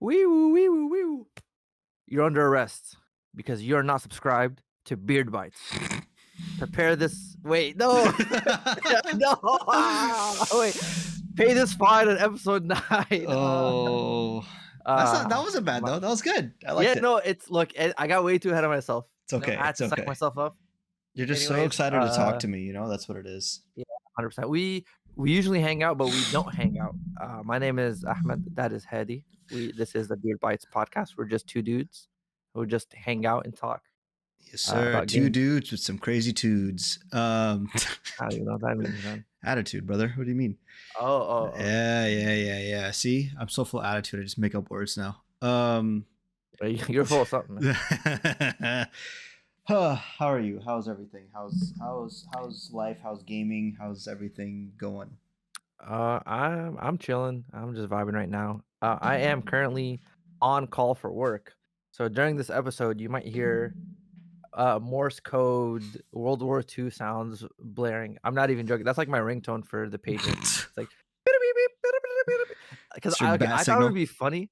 Wee woo, wee woo, wee woo. You're under arrest because you're not subscribed to Beard Bytes. Prepare this. Wait, no, no. Wait, pay this fine on episode 9. Oh, that wasn't bad My, though. That was good. I yeah, liked it. no, I got way too ahead of myself. It's okay. I had It's to psych okay. myself up. You're just so Anyways, excited to talk to me. That's what it is. yeah, 100%. We usually hang out, but we don't hang out. My name is Ahmed. That is Hedi. This is the Beard Bytes podcast. We're just two dudes who just hang out and talk Yes, sir. about Two games. dudes with some crazy tudes. I don't even know what that means, man. Attitude, brother. What do you mean? Oh. Yeah. See, I'm so full of attitude. I just make up words now. You're full of something, man. How are you? How's everything? How's life? How's gaming? How's everything going? I'm chilling. I'm just vibing right now. I am currently on call for work. So during this episode, you might hear Morse code, World War II sounds blaring. I'm not even joking. That's like my ringtone for the pager. It's like because It's your bat I thought it signal. would be funny.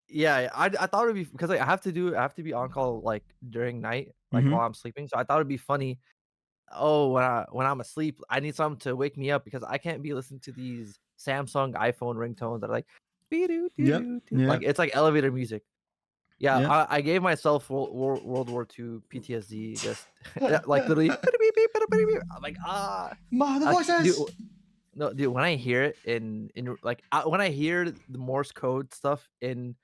Yeah, I thought it would be because I have to be on call like during night, like Mhm. while I'm sleeping. So I thought it'd be funny. Oh, when I'm asleep, I need something to wake me up because I can't be listening to these Samsung iPhone ringtones that are like, Yep. like it's like elevator music. Yeah, Yep. I gave myself World War II PTSD, just like literally. I'm like, The dude, voices. no, dude. When I hear it in like when I hear the Morse code stuff in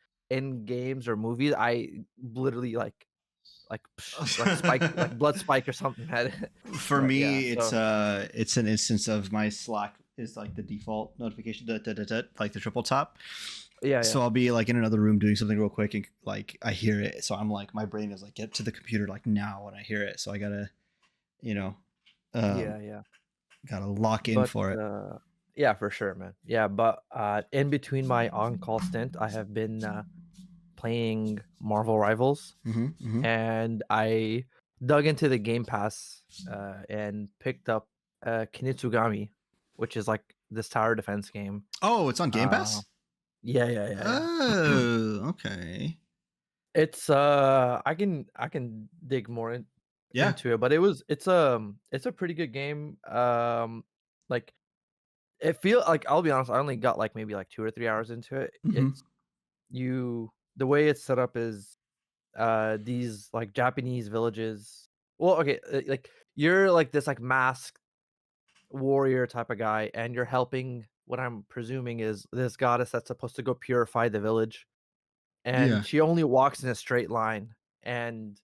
games or movies, I literally like spike like blood spike or something. For But yeah, me, so it's an instance of my Slack is like the default notification, like the triple tap. yeah. So I'll be like in another room doing something real quick, and like I hear it. So I'm like, my brain is like, get to the computer like now when I hear it. So I gotta, you know, Yeah. gotta lock in But for it. yeah, for sure, man. Yeah, but in between my on-call stint, I have been playing Marvel Rivals, and I dug into the Game Pass and picked up Kinitsugami, which is like this tower defense game. Oh, it's on Game Uh, Pass. yeah. Oh, okay. It's I can dig more Yeah. into it, but it's a pretty good game. Like it feel like I'll be honest, I only got like maybe like 2 or 3 hours into it. Mhm. It's the way it's set up is these like Japanese villages. Well, okay, like you're like this like masked warrior type of guy, and you're helping what I'm presuming is this goddess that's supposed to go purify the village, and Yeah. she only walks in a straight line, and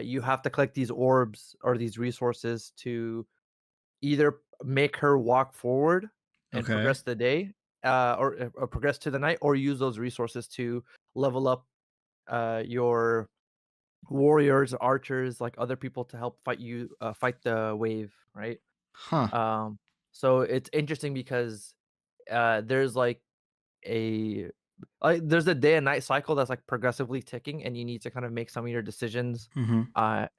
you have to collect these orbs or these resources to either make her walk forward and Okay. progress the day, or progress to the night, or use those resources to level up your warriors, archers, like other people to help fight the wave, right? Huh. Um, so it's interesting because there's a there's a day and night cycle that's like progressively ticking, and you need to kind of make some of your decisions, Mhm.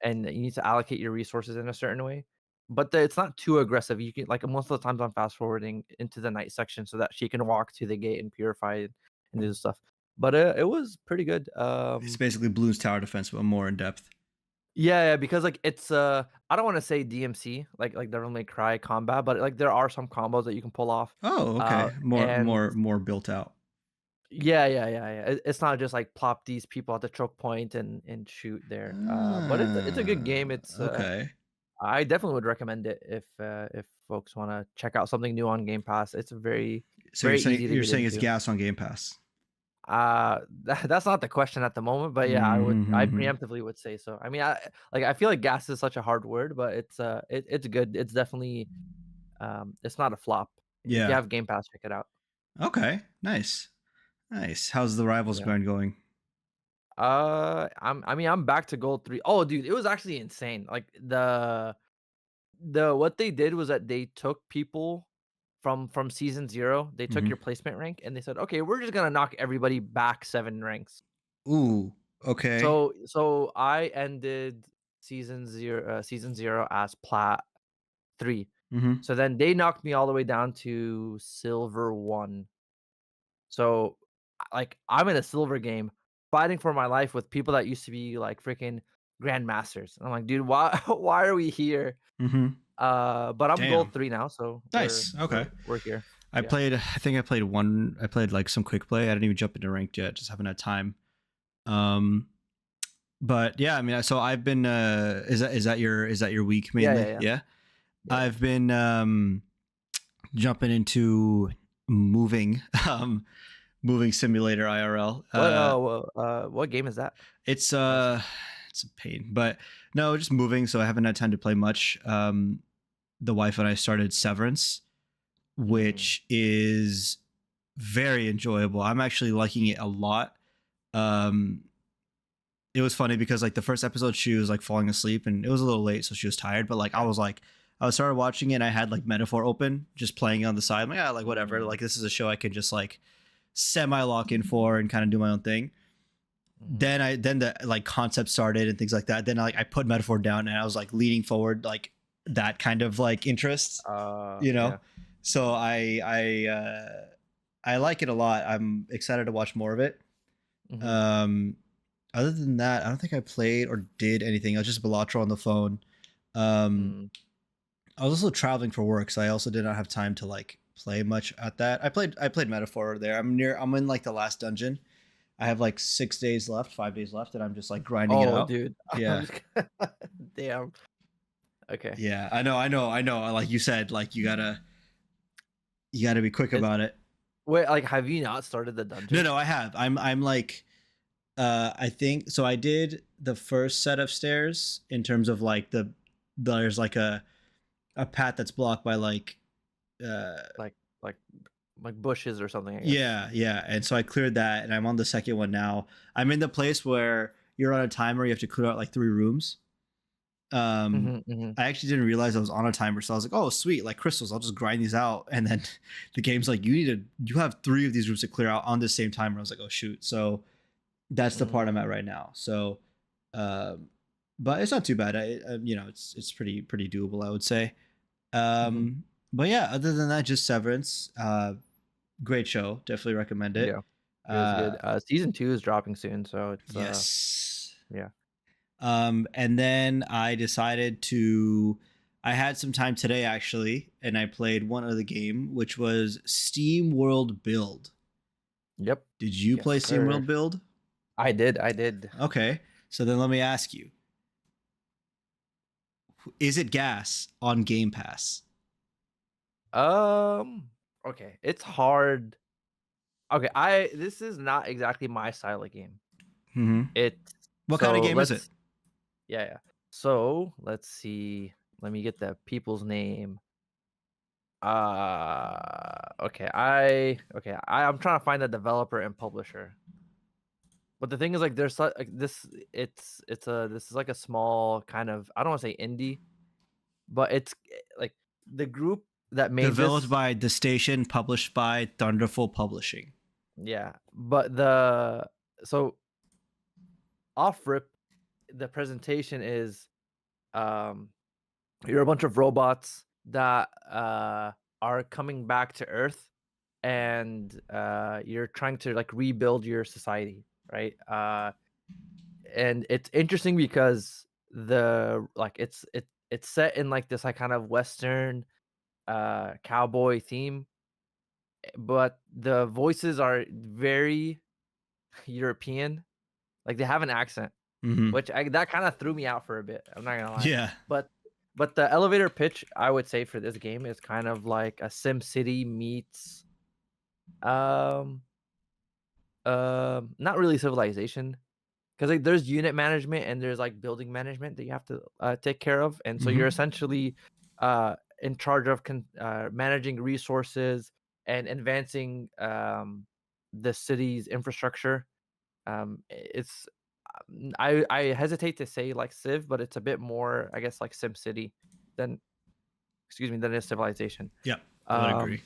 and you need to allocate your resources in a certain way. But it's not too aggressive. You can like most of the times I'm fast forwarding into the night section so that she can walk to the gate and purify it and do stuff. But it was pretty good. It's basically Bloons Tower Defense, but more in depth. Yeah, because like it's I don't want to say DMC like Devil May Cry combat, but like there are some combos that you can pull off. Oh, okay. And More built out. yeah. It's not just like plop these people at the choke point and shoot there. But it's a good game. It's Okay. I definitely would recommend it if folks want to check out something new on Game Pass. It's So very easy to you're get saying it's into. gas on Game Pass. That's not the question at the moment, but yeah, I Mm-hmm. preemptively would say so. I mean, I feel like gas is such a hard word, but it's good. It's definitely it's not a flop. If you Yeah. have Game Pass, check it out. Okay. Nice. How's the Rivals Yeah. grind going? I'm back to gold 3. Oh, dude, it was actually insane. Like the what they did was that they took people from season 0. They took Mhm. your placement rank and they said, "Okay, we're just gonna knock everybody back 7 ranks." Ooh. Okay. So I ended season 0 as plat 3. Mhm. So then they knocked me all the way down to silver 1. So like I'm in a silver game fighting for my life with people that used to be like freaking grandmasters. And I'm like, dude, why why are we here? Mm-hmm. But I'm Damn. gold 3 now, so Nice. Okay. we're here. I Yeah. played. I think I played one. I played like some quick play. I didn't even jump into ranked yet. Just haven't had time. But yeah, I mean, so I've been. Is that your week mainly? Yeah. I've been jumping into moving moving simulator IRL. What game is that? It's a pain, but no, just moving. So I haven't had time to play much. The wife and I started Severance, which is very enjoyable. I'm actually liking it a lot. It was funny because like the first episode she was like falling asleep and it was a little late, so she was tired, but like I started watching it and I had like Metaphor open, just playing on the side. I'm like, yeah, like whatever. Like this is a show I can just like semi lock in for and kind of do my own thing. Then the like concept started and things like that. Then I put Metaphor down and I was like leaning forward like that kind of like interest, you know. Yeah. So I like it a lot. I'm excited to watch more of it. Other than that, I don't think I played or did anything. I was just Balatro on the phone. I was also traveling for work, so I also did not have time to like play much at that. I played Metaphor there. I'm in like the last dungeon. I have like 5 days left, and I'm just like grinding it out. Oh, dude. Yeah. Damn. Okay. Yeah, I know. Like you said, like you gotta be quick about it. Wait, like have you not started the dungeon? No, I have. I'm like, I think so. I did the first set of stairs in terms of like there's like a path that's blocked by like bushes or something, I guess. Yeah. And so I cleared that and I'm on the second one now. I'm in the place where you're on a timer, you have to clear out like 3 rooms. I actually didn't realize I was on a timer, so I was like, oh sweet, like crystals, I'll just grind these out. And then the game's like, you have 3 of these rooms to clear out on the same timer. I was like, oh shoot. So that's the part I'm at right now. So but it's not too bad. It's pretty doable, I would say. But yeah, other than that, just Severance. Great show, definitely recommend it. Yeah, it was good. Season 2 is dropping soon, so it's yes. Yeah. And then I decided I had some time today actually, and I played one other game, which was Steam World Build. Yep. Did you play Steam World Build? I did. Okay, so then let me ask you: is it gas on Game Pass? Okay, it's hard. Okay, this is not exactly my style of game. What kind of game is it? Yeah. So let's see. Let me get the people's name. Okay. I'm trying to find the developer and publisher. But the thing is, like, there's like this. This is like a small kind of, I don't want to say indie, but it's like the group that made developed by The Station, published by Thunderful Publishing. Yeah, but so off rip, the presentation is you're a bunch of robots that are coming back to Earth, and you're trying to like rebuild your society, right? And it's interesting because it's set in like this like kind of Western cowboy theme, but the voices are very European. Like they have an accent, which that kind of threw me out for a bit. I'm not gonna lie. Yeah. But the elevator pitch, I would say, for this game is kind of like a Sim City meets not really Civilization, because like there's unit management and there's like building management that you have to take care of, and so you're essentially in charge of managing resources and advancing the city's infrastructure. It's I hesitate to say like Civ, but it's a bit more, I guess, like Sim City than is Civilization. Yeah, I would agree.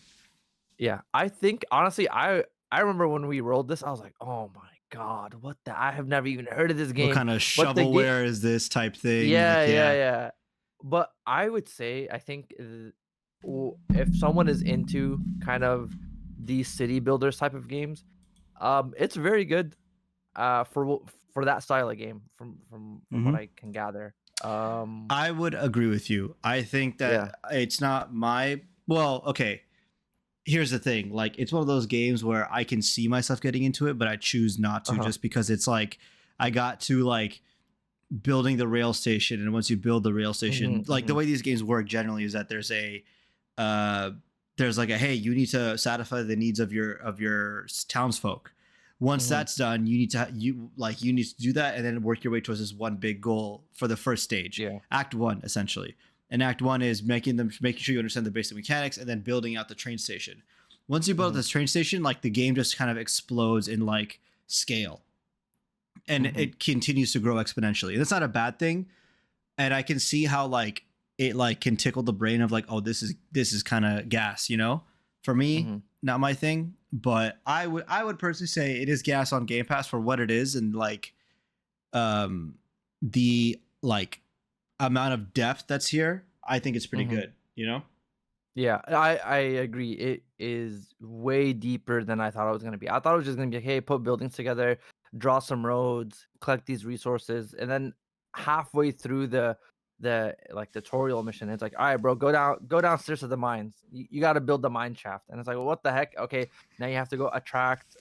Yeah, I think honestly, I remember when we rolled this, I was like, oh my god, what the? I have never even heard of this game. What kind of shovelware is this type thing? Yeah. But I would say, I think if someone is into kind of these city builders type of games, It's very good. For that style of game, from what I can gather. I would agree with you. I think that it's not my okay. Here's the thing. Like, it's one of those games where I can see myself getting into it, but I choose not to just because it's like I got to like building the rail station, and once you build the rail station, like the way these games work generally is that there's like a, hey, you need to satisfy the needs of your townsfolk. Once that's done, you need to do that and then work your way towards this one big goal for the first stage. Act 1 essentially. And Act 1 is making sure you understand the basic mechanics and then building out the train station. Once you build this train station, like the game just kind of explodes in like scale. And it continues to grow exponentially. And that's not a bad thing. And I can see how like it like can tickle the brain of like, oh, this is kind of gas, you know? For me, not my thing. But I would personally say it is gas on Game Pass for what it is, and like the like amount of depth that's here, I think it's pretty good, you know? Yeah, I agree. It is way deeper than I thought it was going to be. I thought it was just going to be like, hey, put buildings together, draw some roads, collect these resources, and then halfway through the like tutorial mission, it's like, all right, bro, go downstairs to the mines. You got to build the mine shaft. And it's like, well, what the heck? Okay, now you have to go attract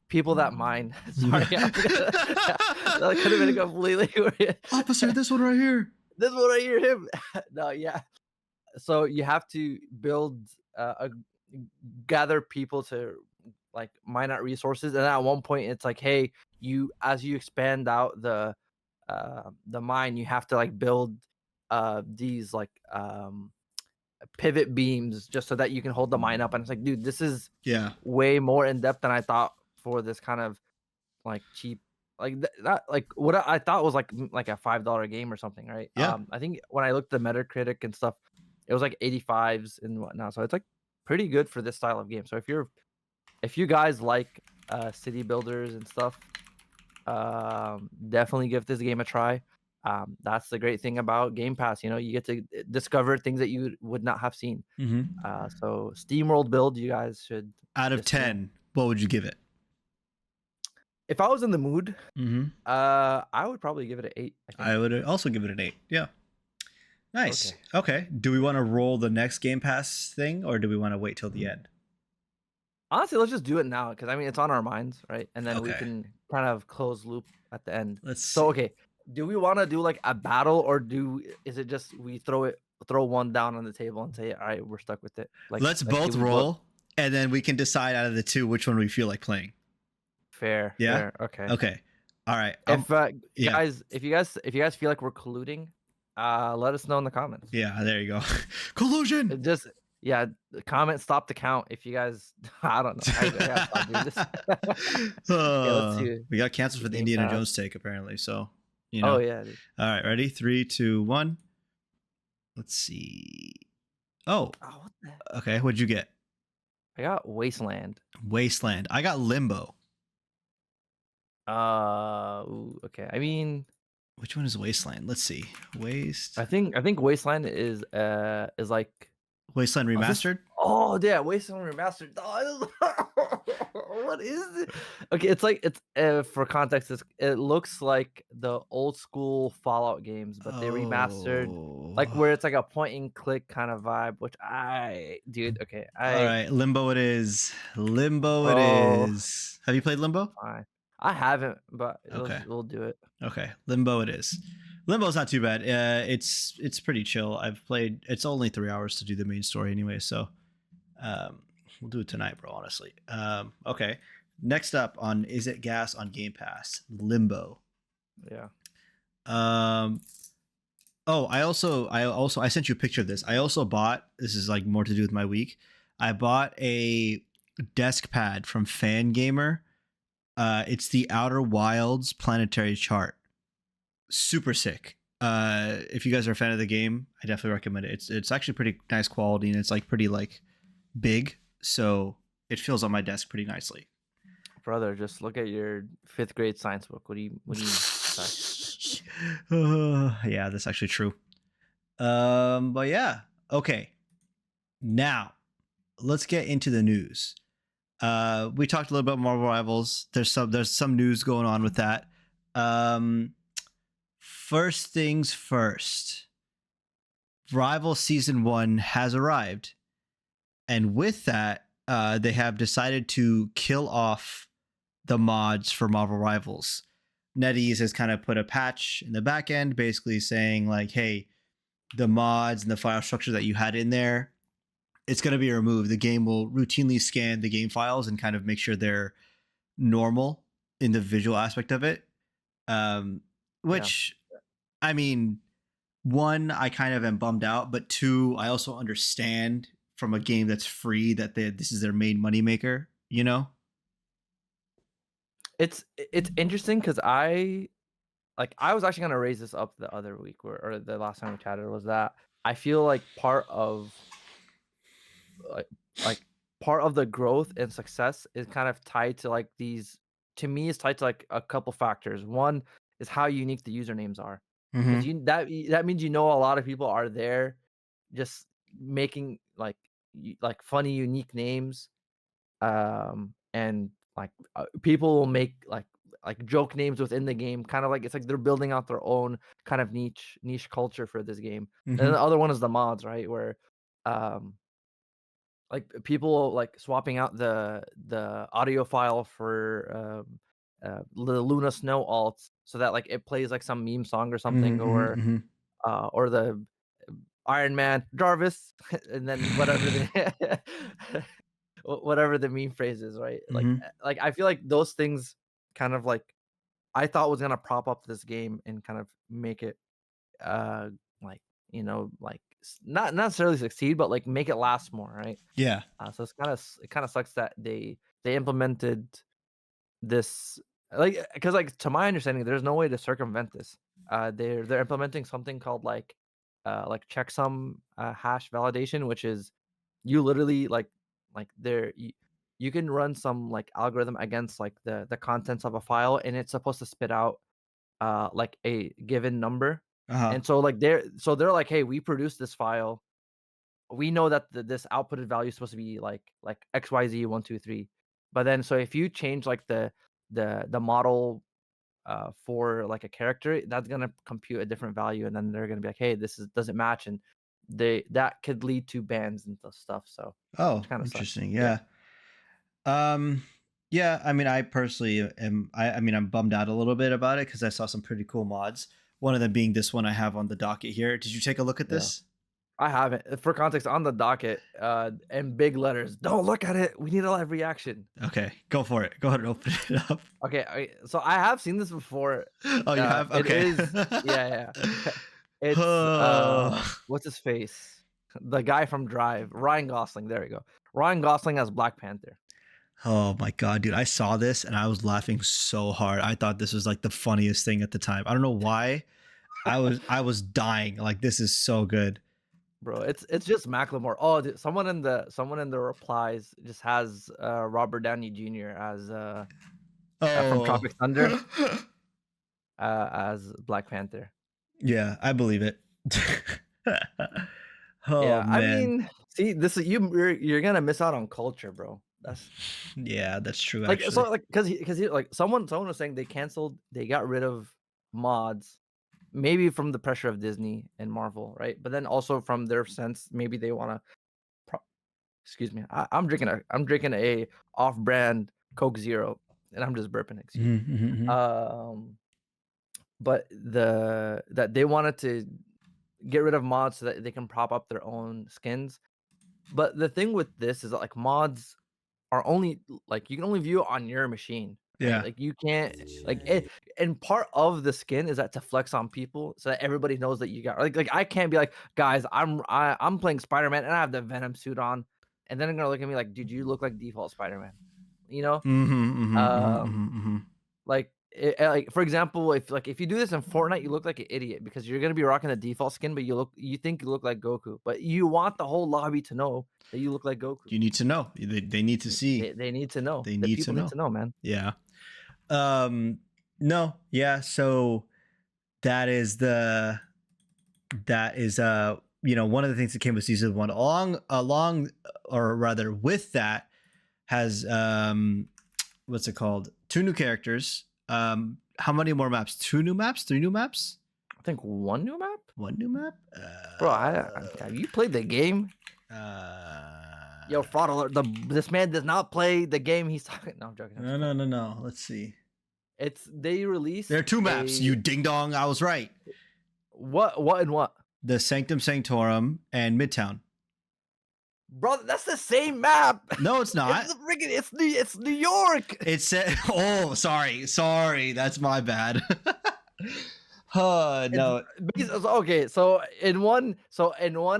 people that mine. Sorry, that could have been completely Officer, this one right here. This one right here, him. No, yeah. So you have to build gather people to like mine out resources, and at one point it's like, hey, as you expand out the mine, you have to like build these like pivot beams just so that you can hold the mine up. And it's like, dude, this is way more in depth than I thought for this kind of like cheap, like that like what I thought was like a $5 game or something, right? I think when I looked at the Metacritic and stuff, it was like 85s and whatnot. So it's like pretty good for this style of game. So if you guys like city builders and stuff, definitely give this game a try. That's the great thing about Game Pass. You know, you get to discover things that you would not have seen. So SteamWorld Build, you guys should. Out of 10, what would you give it? If I was in the mood, I would probably give it an 8. I would also give it an 8. Yeah. Nice. Okay. Do we want to roll the next Game Pass thing, or do we want to wait till the end? Honestly, let's just do it now, because I mean it's on our minds, right? And then we can kind of close loop at the end. Do we want to do like a battle, or is it just we throw one down on the table and say, all right, we're stuck with it? Like, let's both roll, and then we can decide out of the two which one we feel like playing. Fair. Yeah. Fair. Okay. All right. If you guys feel like we're colluding, let us know in the comments. Yeah, there you go. Collusion. The comment, stop the count. If you guys, I don't know. I gotta stop doing this. Let's see. We got canceled for the Indiana Jones take, apparently. So, you know. Oh yeah. Dude. All right, ready? 3, 2, 1. Let's see. What okay. What'd you get? I got Wasteland. I got Limbo. Okay. I mean, which one is Wasteland? Let's see. I think Wasteland is like Wasteland Remastered? Wasteland Remastered. What is it? Okay, it's for context, it looks like the old school Fallout games, but they remastered, like where it's like a point and click kind of vibe, which all right, Limbo it is. It is. Have you played Limbo? I haven't, but we'll do it. Okay, Limbo it is. Limbo's not too bad. It's pretty chill. I've played. It's only 3 hours to do the main story anyway, so we'll do it tonight, bro. Honestly. Okay. Next up on Is It Gas on Game Pass? Limbo. Yeah. I sent you a picture of this. I also bought. This is like more to do with my week. I bought a desk pad from Fangamer. It's the Outer Wilds planetary chart. Super sick. If you guys are a fan of the game, I definitely recommend it. It's actually pretty nice quality, and it's like pretty like big, so it fills on my desk pretty nicely. Brother, just look at your 5th grade science book. What do you yeah, that's actually true. But yeah, okay. Now let's get into the news. We talked a little bit about Marvel Rivals. There's some news going on with that. First things first. Rival Season 1 has arrived. And with that, they have decided to kill off the mods for Marvel Rivals. NetEase has kind of put a patch in the back end, basically saying like, hey, the mods and the file structure that you had in there, it's going to be removed. The game will routinely scan the game files and kind of make sure they're normal in the visual aspect of it. Which, I mean, one, I kind of am bummed out, but two, I also understand from a game that's free that this is their main moneymaker, you know? It's interesting because I was actually gonna raise this up the other week or the last time we chatted, was that I feel like part of part of the growth and success is kind of tied to like these, to me, is tied to like a couple factors. One is how unique the usernames are. Because that means a lot of people are there just making like funny unique names, and like people will make like joke names within the game, kind of like it's like they're building out their own kind of niche culture for this game. And then the other one is the mods, right, where like people like swapping out the audio file for the Luna Snow alt so that like it plays like some meme song or something, or the Iron Man Jarvis and then whatever the whatever the meme phrase is, right? Like I feel like those things kind of like I thought was gonna prop up this game and kind of make it like like not necessarily succeed, but like make it last more, right? Yeah. So it kind of sucks that they implemented this, like, because like to my understanding, there's no way to circumvent this. They're implementing something called like checksum hash validation, which is you literally like you can run some like algorithm against like the contents of a file, and it's supposed to spit out like a given number. And so like they're like, hey, we produced this file, we know that this outputted value is supposed to be like XYZ 123. But then so if you change like the model for like a character, that's gonna compute a different value, and then they're gonna be like, hey, doesn't match, and that could lead to bans and stuff. So Oh, kind of interesting. Yeah. Yeah, I mean, I personally am. I mean, I'm bummed out a little bit about it because I saw some pretty cool mods. One of them being this one I have on the docket here. Did you take a look at this? I haven't. For context, on the docket, in big letters, don't look at it. We need a live reaction. Okay, go for it. Go ahead and open it up. Okay, so I have seen this before. Oh, you have? Okay. It is, yeah. It's what's his face? The guy from Drive, Ryan Gosling. There we go. Ryan Gosling as Black Panther. Oh my god, dude! I saw this and I was laughing so hard. I thought this was like the funniest thing at the time. I don't know why. I was dying. Like, this is so good. Bro, it's just Macklemore. Oh, dude, someone in the replies just has Robert Downey Jr. as from Tropic Thunder as Black Panther. Yeah, I believe it. Yeah, man. I mean, see, this is you're gonna miss out on culture, bro. That's true. Like, actually. so like because like someone was saying they got rid of mods, maybe from the pressure of Disney and Marvel, right? But then also from their sense, maybe they want to. Excuse me, I'm drinking a off-brand Coke Zero, and I'm just burping. Excuse me. But that they wanted to get rid of mods so that they can prop up their own skins. But the thing with this is that like mods are only like you can only view it on your machine. Right? Yeah. Like you can't like it, and part of the skin is that to flex on people so that everybody knows that you got like I can't be like, guys, I'm playing Spider-Man and I have the Venom suit on, and then they're gonna look at me like, dude, you look like default Spider-Man. You know? Like like for example, if you do this in Fortnite, you look like an idiot because you're gonna be rocking the default skin, but you think you look like Goku, but you want the whole lobby to know that you look like Goku. You need to know. They need to see. They need to know. They need people to know. need to know, man. Yeah. No. Yeah. So that is one of the things that came with season 1 along or rather with that. has what's it called? 2 new characters. How many more maps? 2 new maps? 3 new maps? I think 1 new map. 1 new map? Bro, have you played the game? Yo, fraud alert! This man does not play the game. He's talking. No, I'm joking. No. Let's see. They released. There are 2 maps. You ding dong. I was right. What and what? The Sanctum Sanctorum and Midtown. Bro, that's the same map. No, it's not. It's New York. It said. Oh, sorry. That's my bad. No. Okay, so in one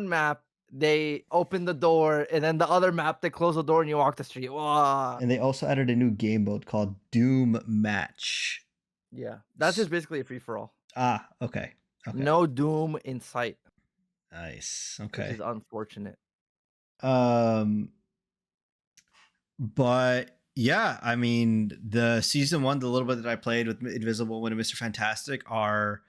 map they open the door, and then the other map they close the door and you walk the street. Wow. And they also added a new game mode called Doom Match. Yeah, that's just basically a free for all. Okay. No Doom in sight. Nice. Okay. Which is unfortunate. But yeah, I mean, the season 1, the little bit that I played with Invisible Woman and Mr. Fantastic are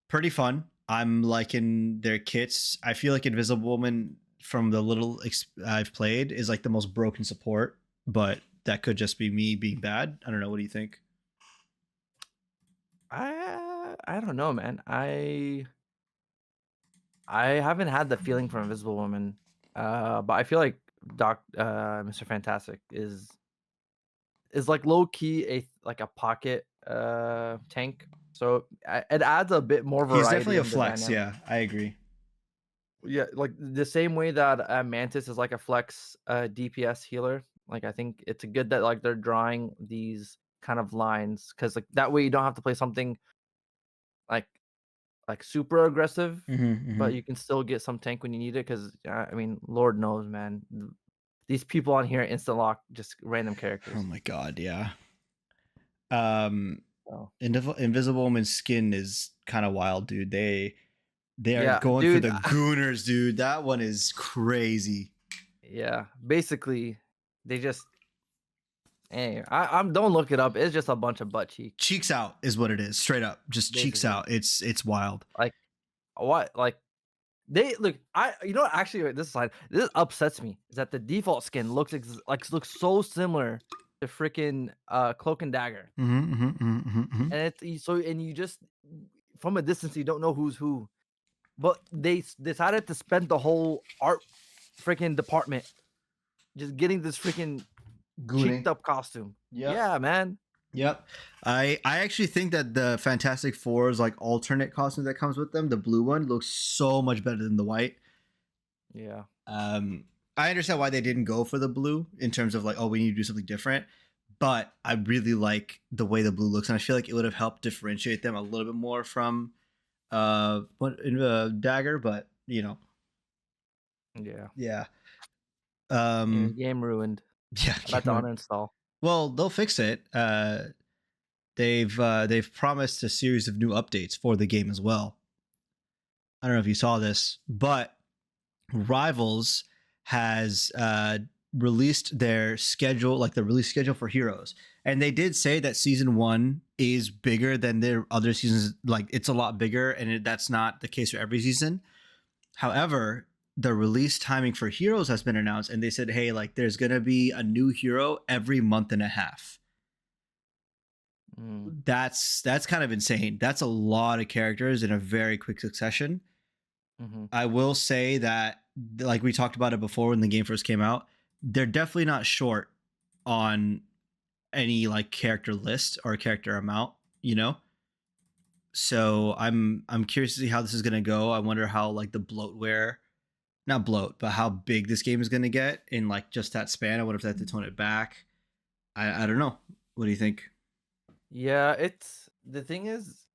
pretty fun. I'm liking their kits. I feel like Invisible Woman, from the little I've played, is like the most broken support, but that could just be me being bad. I don't know. What do you think? I don't know, man. I haven't had the feeling for Invisible Woman, but I feel like Mr. Fantastic is like low key a pocket tank, so it adds a bit more variety. He's definitely a flex. Yeah, I agree. Yeah, like the same way that Mantis is like a flex DPS healer. Like I think it's good that like they're drawing these kind of lines, because like that way you don't have to play something like super aggressive, but you can still get some tank when you need it. Because I mean, Lord knows, man, these people on here instant lock just random characters. Oh my god, yeah. Invisible Woman's skin is kind of wild, dude. They are going for the Gooners, dude. That one is crazy. Yeah, basically, they just. Hey, I'm don't look it up. It's just a bunch of butt cheeks. Cheeks out is what it is. Straight up, just basically. Cheeks out. It's wild. Like what? Like they look. You know what? Actually, this upsets me. Is that the default skin looks so similar to freaking Cloak and Dagger. And it's and you just from a distance you don't know who's who, but they decided to spend the whole art freaking department just getting this freaking cheeked up costume. Yep. Yeah, man. Yep. I actually think that the Fantastic Four's like alternate costume that comes with them, the blue one, looks so much better than the white. Yeah. I understand why they didn't go for the blue in terms of like, oh, we need to do something different. But I really like the way the blue looks, and I feel like it would have helped differentiate them a little bit more from Dagger. But you know, yeah. Game ruined. Yeah, about to uninstall. Well, they'll fix it. They've promised a series of new updates for the game as well. I don't know if you saw this, but Rivals has released their schedule, like the release schedule for Heroes, and they did say that season 1 is bigger than their other seasons. Like it's a lot bigger, and that's not the case for every season. However, the release timing for Heroes has been announced, and they said, hey, like there's gonna be a new hero every month and a half. That's kind of insane. That's a lot of characters in a very quick succession. I will say that, like we talked about it before when the game first came out, they're definitely not short on any like character list or character amount, you know. So I'm curious to see how this is gonna go. I wonder how like the bloatware, not bloat, but how big this game is gonna get in like just that span. I wonder if they have to tone it back. I don't know. What do you think? Yeah, it's the thing is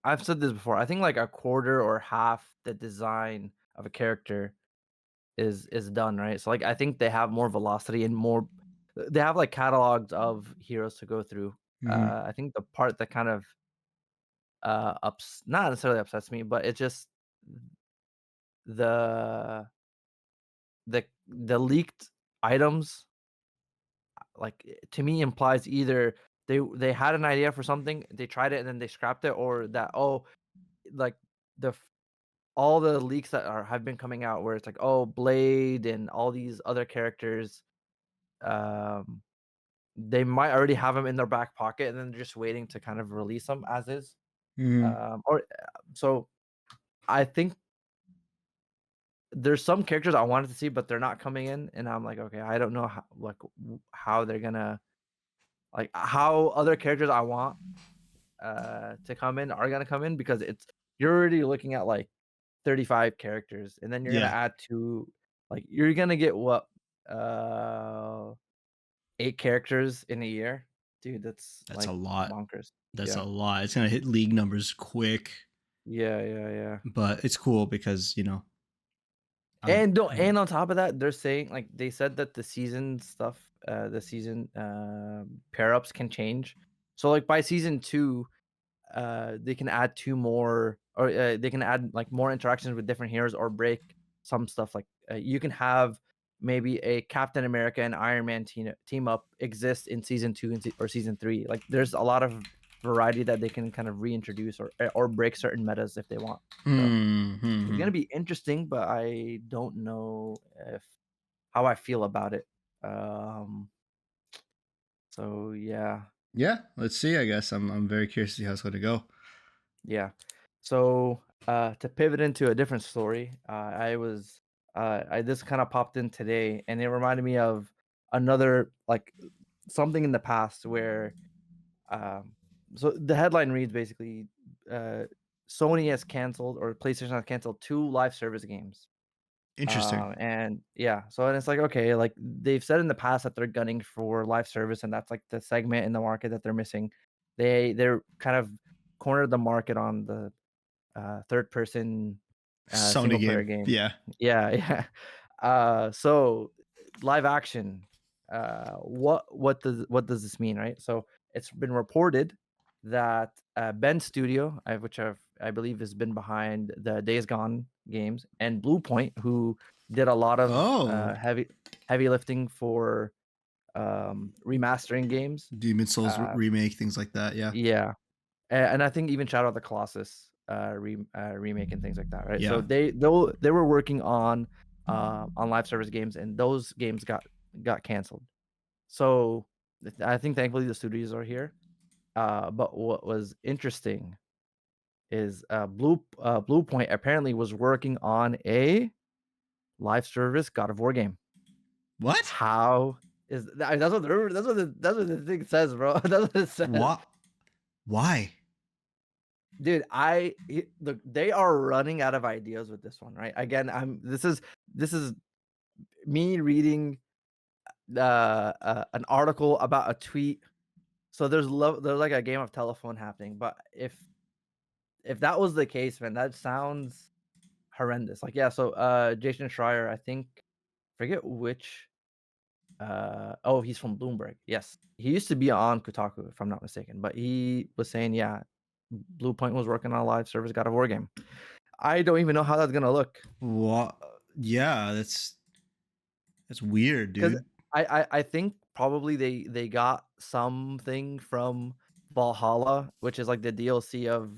I've said this before. I think like a quarter or half the design of a character is done, right? So like I think they have more velocity and more. They have like catalogs of heroes to go through. I think the part that kind of not necessarily upsets me, but it just the leaked items, like to me implies either they had an idea for something, they tried it and then they scrapped it, or that like all the leaks that have been coming out where it's like, oh, Blade and all these other characters, they might already have them in their back pocket, and then they're just waiting to kind of release them as is. So I think there's some characters I wanted to see, but they're not coming in, and I'm like, okay, I don't know how they're gonna, like, how other characters I want to come in are gonna come in, because you're already looking at like 35 characters, and then you're gonna add like, you're gonna get what, 8 characters in a year, dude. That's That's like a lot. bonkers. That's Yeah. a lot. It's gonna hit league numbers quick. Yeah. But it's cool because And on top of that, they're saying, like, they said that the season stuff, the season pair ups can change. So like by season 2, they can add 2 more, or they can add like more interactions with different heroes, or break some stuff. Like you can have maybe a Captain America and Iron Man team up exist in season 2 or season 3. Like there's a lot of variety that they can kind of reintroduce, or break certain metas if they want. So it's gonna be interesting, but I don't know how I feel about it. So yeah. Yeah, let's see. I guess I'm very curious to see how it's going to go. Yeah. So to pivot into a different story, I this kind of popped in today, and it reminded me of another, like, something in the past where so the headline reads basically, Sony has canceled, or PlayStation has canceled 2 live service games. Interesting. And yeah, so, and it's like, okay, like they've said in the past that they're gunning for live service, and that's like the segment in the market that they're missing. They're kind of cornered the market on the third person Sony single player game. game. Yeah. Yeah. So live action, what does this mean, right? So it's been reported that Ben Studio, I believe has been behind the Days Gone games, and Blue Point, who did a lot of heavy lifting for remastering games, Demon Souls remake, things like that. Yeah, and I think even Shadow of the Colossus remake and things like that, right? Yeah. So they were working on live service games, and those games got canceled. So I think thankfully the studios are here. But what was interesting is Blue Point apparently was working on a live service God of War game. What? How is that? That's what the thing says, bro. That's what it says. What? Why? Dude, they are running out of ideas with this one, right? Again, this is me reading an article about a tweet. So there's like a game of telephone happening, but if that was the case, man, that sounds horrendous. Like, yeah, so Jason Schreier, I think, forget which, oh, he's from Bloomberg. Yes, he used to be on Kotaku, if I'm not mistaken, but he was saying, yeah, Blue Point was working on a live service God of War game. I don't even know how that's gonna look. What? Yeah, that's weird, dude. I think probably they got something from Valhalla, which is like the DLC of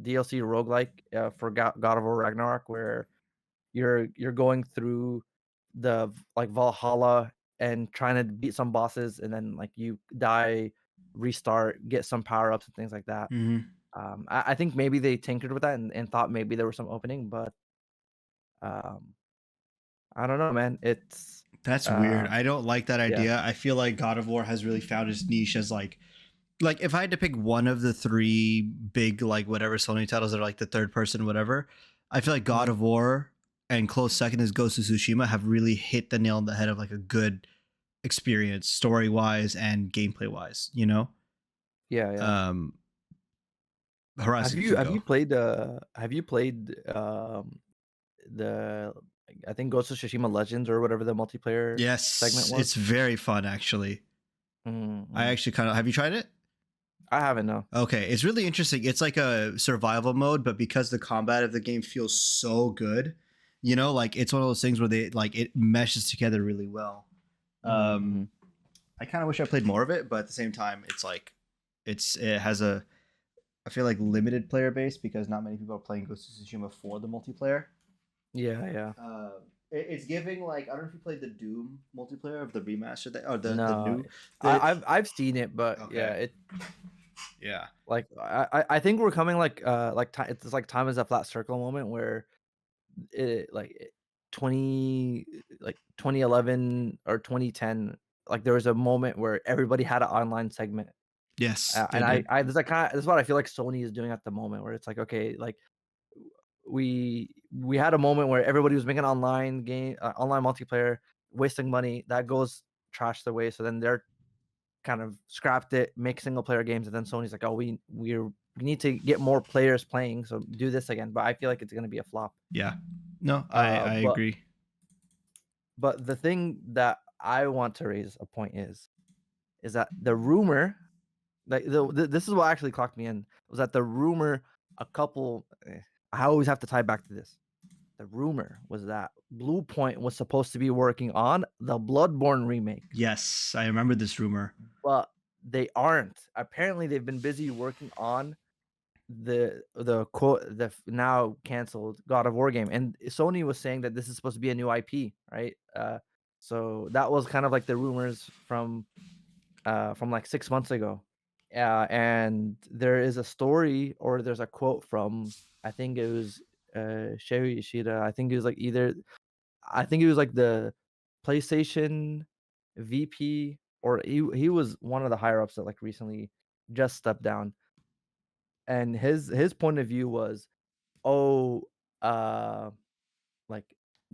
DLC roguelike for God of War Ragnarok, where you're going through the like Valhalla and trying to beat some bosses, and then like you die, restart, get some power ups and things like that. I think maybe they tinkered with that and thought maybe there was some opening, but I don't know, man. That's weird. I don't like that idea. Yeah. I feel like God of War has really found its niche as like if I had to pick one of the 3 big like whatever Sony titles that are like the third person whatever, I feel like God of War and close second is Ghost of Tsushima have really hit the nail on the head of like a good experience story wise and gameplay wise, you know? Yeah. Horizon Have you played the I think Ghost of Tsushima Legends or whatever the multiplayer segment was? It's very fun actually. I actually kind of have you tried it? I haven't, no. Okay, it's really interesting. It's like a survival mode, but because the combat of the game feels so good, you know, like it's one of those things where they like it meshes together really well. I kind of wish I played more of it, but at the same time, it's like it has a I feel like limited player base because not many people are playing Ghost of Tsushima for the multiplayer. Yeah. It's giving like I don't know if you played the Doom multiplayer of the remaster or the No, new. I've seen it, but Okay. yeah. Like I think we're coming like it's like time is a flat circle moment where it like 2011 or 2010, like there was a moment where everybody had an online segment. Yes, they And did. this is what I feel like Sony is doing at the moment, where it's like, okay, like we had a moment where everybody was making online game, online multiplayer, wasting money. That goes trash the way. So then they're kind of scrapped it, make single player games, and then Sony's like, oh, we need to get more players playing, so do this again. But I feel like it's gonna be a flop. Yeah. No, I agree. But the thing that I want to raise a point is that the rumor, like this is what actually clocked me in, was that the rumor I always have to tie back to this. The rumor was that Blue Point was supposed to be working on the Bloodborne remake. Yes, I remember this rumor. But they aren't. Apparently, they've been busy working on the now canceled God of War game, and Sony was saying that this is supposed to be a new IP, right? So that was kind of like the rumors from like 6 months ago. And there is a story, or there's a quote from, I think it was Sherry Ishida. I think it was like the PlayStation VP, or he was one of the higher ups that like recently just stepped down. And his point of view was, oh, like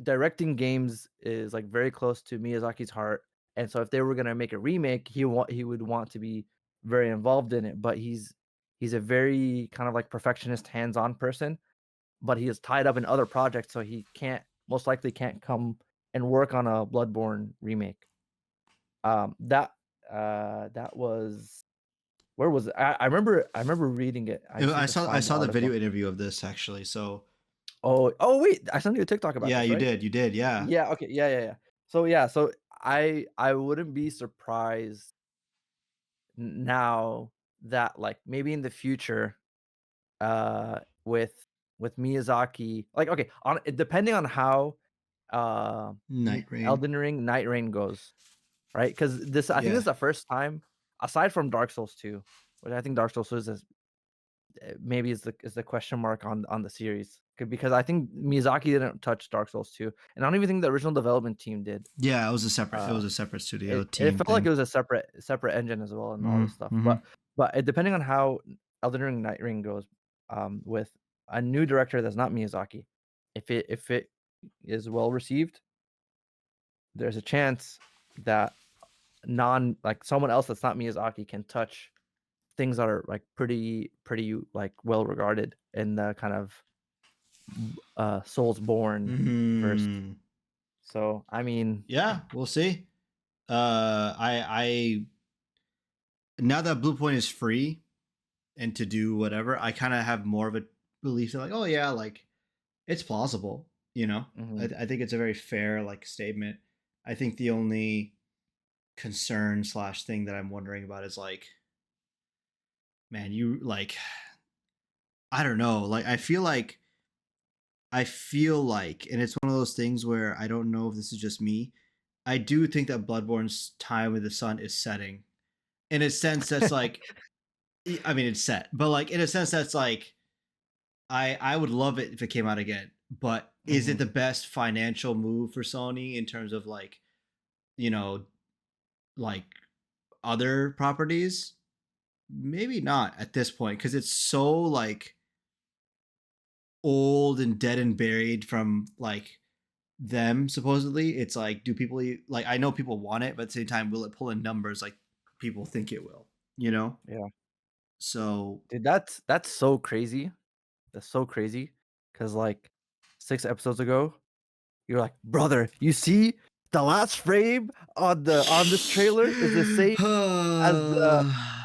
directing games is like very close to Miyazaki's heart, and so if they were gonna make a remake, he would want to be very involved in it. But he's a very kind of like perfectionist, hands-on person, but he is tied up in other projects, so he most likely can't come and work on a Bloodborne remake. That was, where was it? I remember reading it. I saw the video interview of this actually. So oh wait, I sent you a TikTok about this. Yeah, you did. You did. Yeah. Yeah. Okay. Yeah. So I wouldn't be surprised now that like maybe in the future, with Miyazaki, like, okay, depending on how Night Rain. Elden Ring Night Rain goes, right? Because I think this is the first time, aside from Dark Souls 2, which I think Dark Souls 2 is maybe is the question mark on the series, because I think Miyazaki didn't touch Dark Souls 2, and I don't even think the original development team did. Yeah, it was a separate studio team. It felt like it was a separate engine as well, and all this stuff. But depending on how Elden Ring Night Ring goes, with a new director that's not Miyazaki, if it is well received, there's a chance that someone else that's not Miyazaki can touch things that are like pretty like well regarded in the kind of Soulsborne verse. So I mean, yeah, we'll see. I now that Blue Point is free and to do whatever, I kind of have more of a belief that like, oh yeah, like it's plausible. You know, I think it's a very fair like statement. I think the only concern / thing that I'm wondering about is like, man, you like, I don't know, like I feel like, and it's one of those things where I don't know if this is just me. I do think that Bloodborne's time with the sun is setting, in a sense that's like, I mean it's set, but like in a sense that's like, I would love it if it came out again, but is it the best financial move for Sony in terms of like, you know, like other properties? Maybe not at this point, because it's so like old and dead and buried from like them supposedly. It's like, do people like, I know people want it, but at the same time, will it pull in numbers like people think it will, you know? Yeah. So dude, that's so crazy. That's so crazy, because like 6 episodes ago, you're like, brother, you see the last frame on this trailer is the same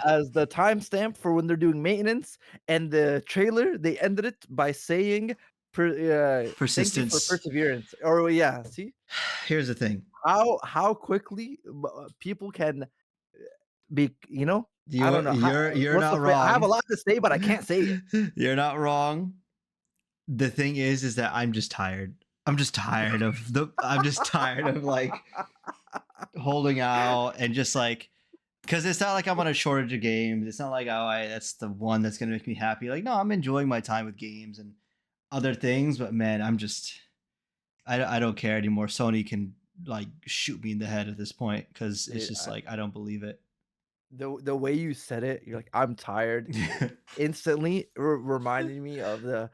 as the timestamp for when they're doing maintenance, and the trailer they ended it by saying persistence. Thank you for perseverance. Or yeah, see, here's the thing: how quickly people can be, I don't know how. You're What's the not phrase? I have a wrong. lot to say, but I can't say it. You're not wrong. The thing is that I'm just tired. I'm just tired of like holding out and just like, because it's not like I'm on a shortage of games. It's not like, that's the one that's gonna make me happy. Like, no, I'm enjoying my time with games and other things. But man, I don't care anymore. Sony can like shoot me in the head at this point because it's Dude, just like I don't believe it. the way you said it, you're like, I'm tired. Instantly reminded me of the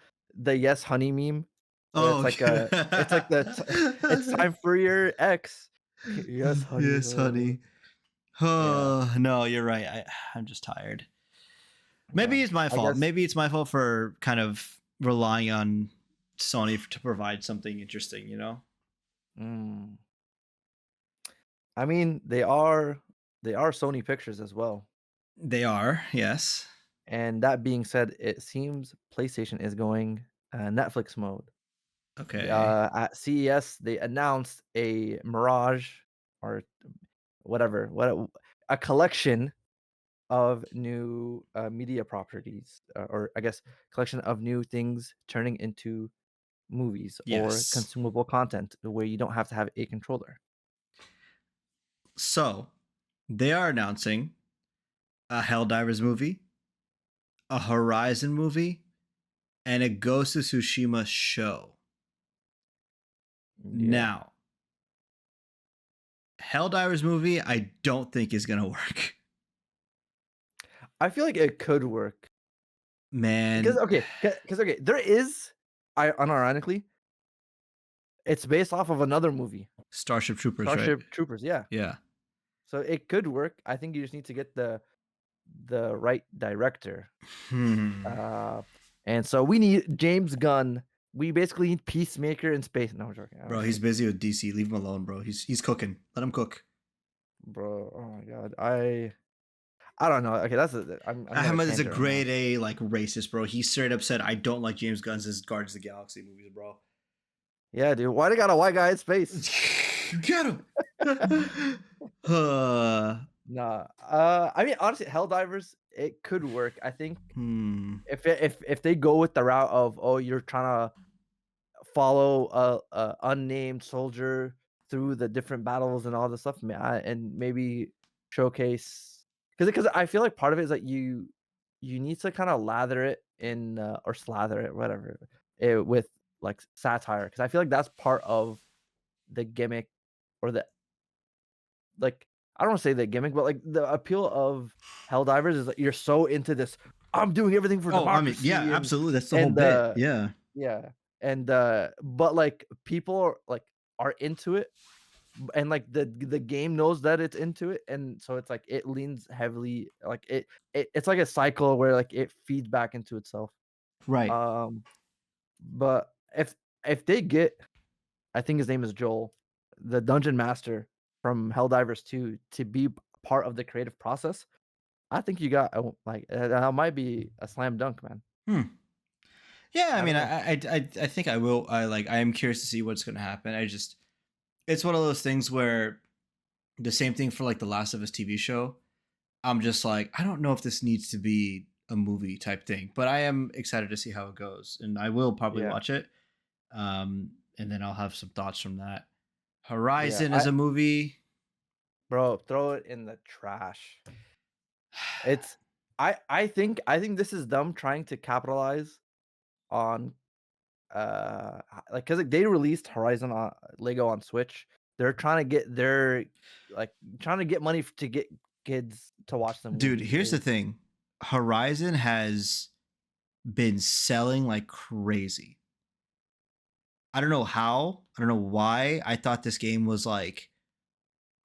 Yes Honey meme, where Oh, it's like it's time for your ex. Yes, honey. yes, honey. Yeah, Oh, no, you're right. I'm just tired. yeah. Maybe it's my I fault. guess. Maybe it's my fault for kind of relying on Sony to provide something interesting, you know? Mm, I mean, they are Sony Pictures as well. They are, yes. And that being said, it seems PlayStation is going Netflix mode. Okay. At CES, they announced a Mirage or whatever, a collection of new media properties, or I guess collection of new things turning into movies or Yes. consumable content where you don't have to have a controller. So, they are announcing a Helldivers movie, a Horizon movie, and a Ghost of Tsushima show. Yeah. Now, Helldivers movie, I don't think is gonna work. I feel like it could work. Because Man, okay, there is, I unironically, it's based off of another movie, Starship Troopers, right? Starship Troopers, yeah. Yeah. So it could work. I think you just need to get the right director. Hmm. Uh, and so we need James Gunn. We basically need Peacemaker in space. No, I'm joking. Bro, he's busy with DC. Leave him alone, bro. He's cooking. Let him cook. Bro, oh my god, I don't know. Okay, I'm gonna Ahmed is a tangent right now. grade A like racist, bro. He straight up said, "I don't like James Gunn's Guardians of the Galaxy movies, bro." Yeah, dude. Why they got a white guy in space? Get him. Nah. I mean, honestly, Helldivers, it could work. I think Hmm. if they go with the route of, oh, you're trying to follow a unnamed soldier through the different battles and all this stuff, and maybe showcase, because I feel like part of it is that you need to kind of lather it in, or slather it, whatever, with like satire, because I feel like that's part of the gimmick, or the, like, I don't want to say the gimmick, but like the appeal of Helldivers is that you're so into this. I'm doing everything for Oh, I mean, yeah, democracy, absolutely. That's the whole and bit. Yeah. yeah, and but like people are into it, and like the game knows that it's into it, and so it's like it leans heavily, like it's like a cycle where like it feeds back into itself. Right. Um, but if they get, I think his name is Joel, the dungeon master from Helldivers 2, to be part of the creative process, I think you got, like, that might be a slam dunk, man. Hmm. Yeah, I I mean, don't know. I think I will. I am curious to see what's going to happen. It's one of those things where the same thing for like the Last of Us TV show. I'm just like, I don't know if this needs to be a movie type thing, but I am excited to see how it goes, and I will probably Yeah, watch it. And then I'll have some thoughts from that. yeah. Horizon as a movie. Bro, throw it in the trash. It's I think this is them trying to capitalize on, like, because they released Horizon on Lego on Switch. They're trying to get trying to get money to get kids to watch the Dude, movie. here's the thing. Horizon has been selling like crazy. I don't know how. I don't know why. I thought this game was like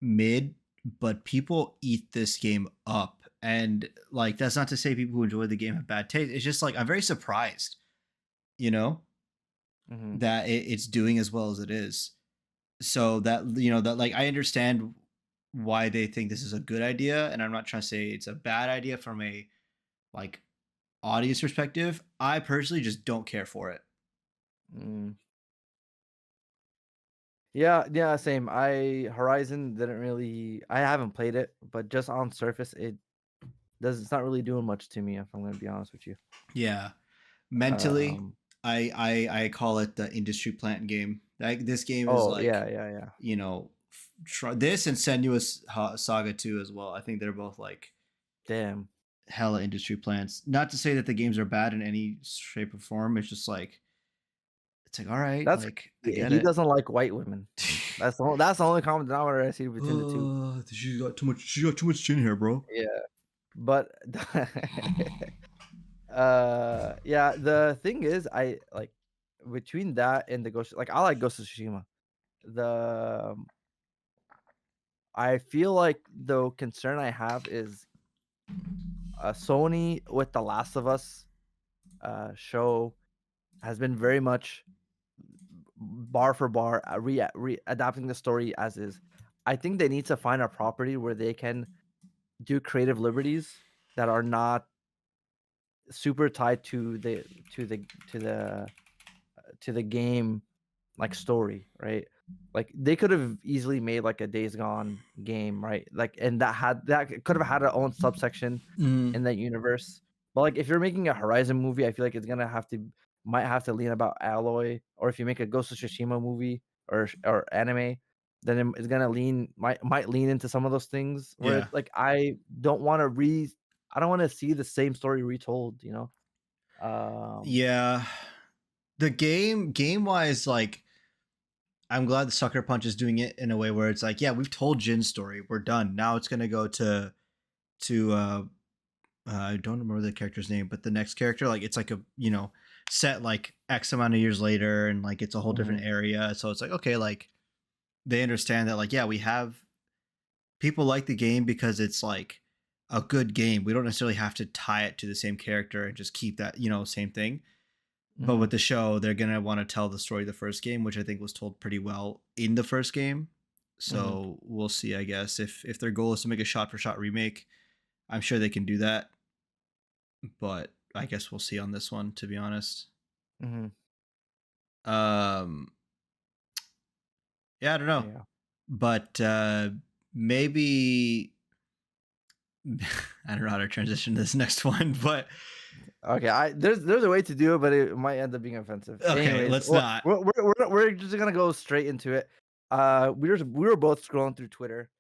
mid, but people eat this game up. And like that's not to say people who enjoy the game have bad taste. It's just like I'm very surprised, you know, Mhm. that it's doing as well as it is. So that that like I understand why they think this is a good idea, and I'm not trying to say it's a bad idea from a like audience perspective. I personally just don't care for it. Mm. Yeah, yeah, same. Horizon didn't really, I haven't played it, but just on surface, it's not really doing much to me, if I'm gonna be honest with you. Yeah, mentally, Um. I call it the industry plant game. Like this game is Oh like, yeah. you know, this and Senua's Saga 2 as well. I think they're both like Damn. hella industry plants. Not to say that the games are bad in any shape or form. It's just like, it's like, all right, That's like I get he it. doesn't like white women. That's the only common denominator I see between the two. She got too much. She got too much chin hair, bro. Yeah, but yeah. The thing is, I like between that and the Ghost. Like I like Ghost of Tsushima. The I feel like the concern I have is Sony with The Last of Us show has been very much bar for bar adapting the story as is. I think they need to find a property where they can do creative liberties that are not super tied to the game like story, right? Like they could have easily made like a Days Gone game, right? Like and that could have had its own subsection in that universe. But like if you're making a Horizon movie, I feel like it's gonna might have to lean about Alloy, or if you make a Ghost of Tsushima movie or anime, then it's gonna might lean into some of those things where Yeah, it's like I don't want to see the same story retold, you know. yeah. The game wise, like I'm glad the Sucker Punch is doing it in a way where it's like, yeah, we've told Jin's story, we're done. Now it's gonna go to I don't remember the character's name, but the next character, like it's like a set like X amount of years later, and like it's a whole different Mhm, area. So it's like, okay, like they understand that, like, yeah, we have people like the game because it's like a good game. We don't necessarily have to tie it to the same character and just keep that same thing. But with mhm, the show, they're gonna want to tell the story of the first game, which I think was told pretty well in the first game. mhm, So we'll see, I guess, if their goal is to make a shot for shot remake. I'm sure they can do that, but I guess we'll see on this one, to be honest. mhm. Um, yeah, I don't know, Yeah. but maybe I don't know how to transition to this next one, but Okay, there's a way to do it, but it might end up being offensive. okay, Anyways, let's not. we're just gonna go straight into it. We were both scrolling through Twitter,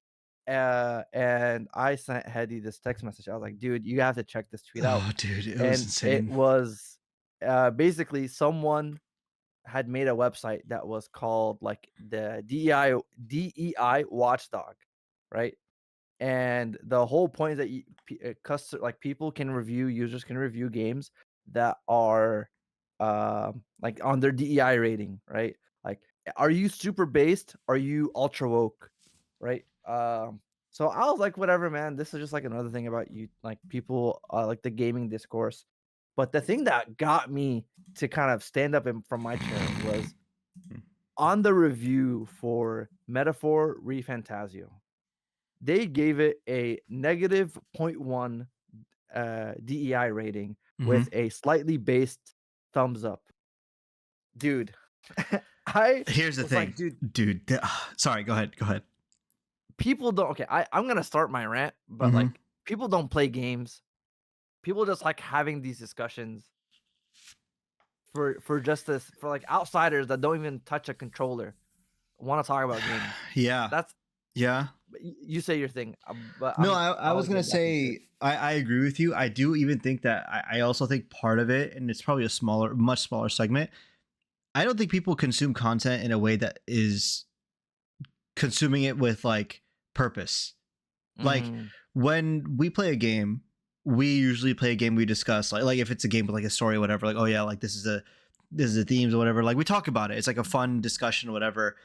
and I sent Hedy this text message. I was like, "Dude, you have to check this tweet out." Oh, dude, it was And it insane. was basically someone had made a website that was called like the DEI watchdog, right? And the whole point is that like users can review games that are like on their DEI rating, right? Like, are you super based? Are you ultra woke, right? So I was like, whatever, man. This is just like another thing about you, like people, like the gaming discourse. But the thing that got me to kind of stand up from my chair was on the review for Metaphor ReFantasio. They gave it a negative zero point 0.1 DEI rating Hmm. with a slightly based thumbs up. Dude, I Here's the was like, thing, dude, dude. Sorry, go ahead. Go ahead. people don't okay, I'm gonna start my rant, but Hmm. like people don't play games. People just like having these discussions for just this for like outsiders that don't even touch a controller want to talk about games. Yeah, That's yeah. you say your thing, but No, I I'll was gonna get back into it. say I agree with you. I do even think that I also think part of it, and it's probably a much smaller segment. I don't think people consume content in a way that is consuming it with like purpose. Like Mhm, when we play a game, we usually play a game we discuss like if it's a game with like a story or whatever, like, oh yeah, like this is the themes or whatever. Like we talk about it. It's like a fun discussion or whatever.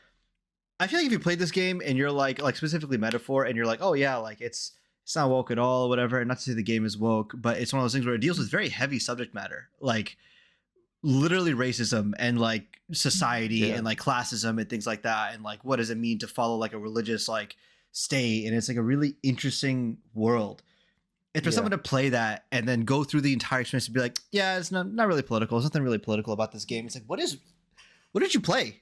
I feel like if you played this game and you're like specifically Metaphor and you're like, oh yeah, like it's not woke at all or whatever. And not to say the game is woke, but it's one of those things where it deals with very heavy subject matter. Like literally racism and like society yeah, and like classism and things like that, and like what does it mean to follow like a religious like state, and it's like a really interesting world. And for yeah. someone to play that and then go through the entire experience and be like, yeah, it's not really political, there's nothing really political about this game, it's like, what did you play,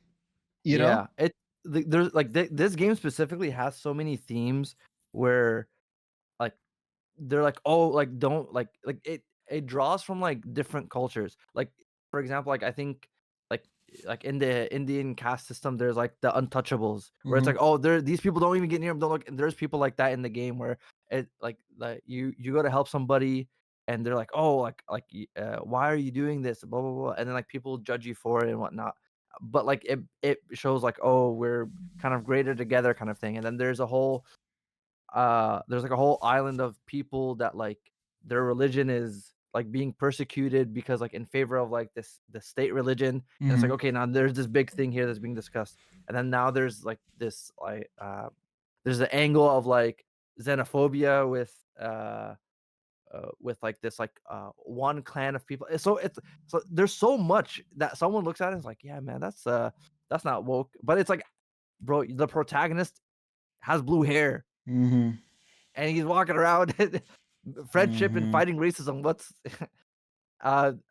you know? Yeah, there's like this game specifically has so many themes where like they're like, "Oh, like, don't like it draws from, like, different cultures." Like, for example, like, I think, like in the Indian caste system, there's, like, the untouchables, where it's Mm-hmm. like, "Oh, these people don't even get near them, don't look," and there's people like that in the game where you go to help somebody, and they're like, "Oh, why are you doing this? Blah, blah, blah," and then, like, people judge you for it and whatnot. But, like, it shows, like, "Oh, we're kind of greater together," kind of thing, and then there's like a whole island of people that like their religion is like being persecuted because like in favor of like the state religion, and it's like, Mm-hmm. okay, now there's this big thing here that's being discussed, and then now there's like this there's the angle of like xenophobia with like this like one clan of people. So there's so much that someone looks at it and is like, yeah, man, that's not woke, but it's like, bro, the protagonist has blue hair Mm-hmm. and he's walking around friendship and Mm-hmm. fighting racism. What's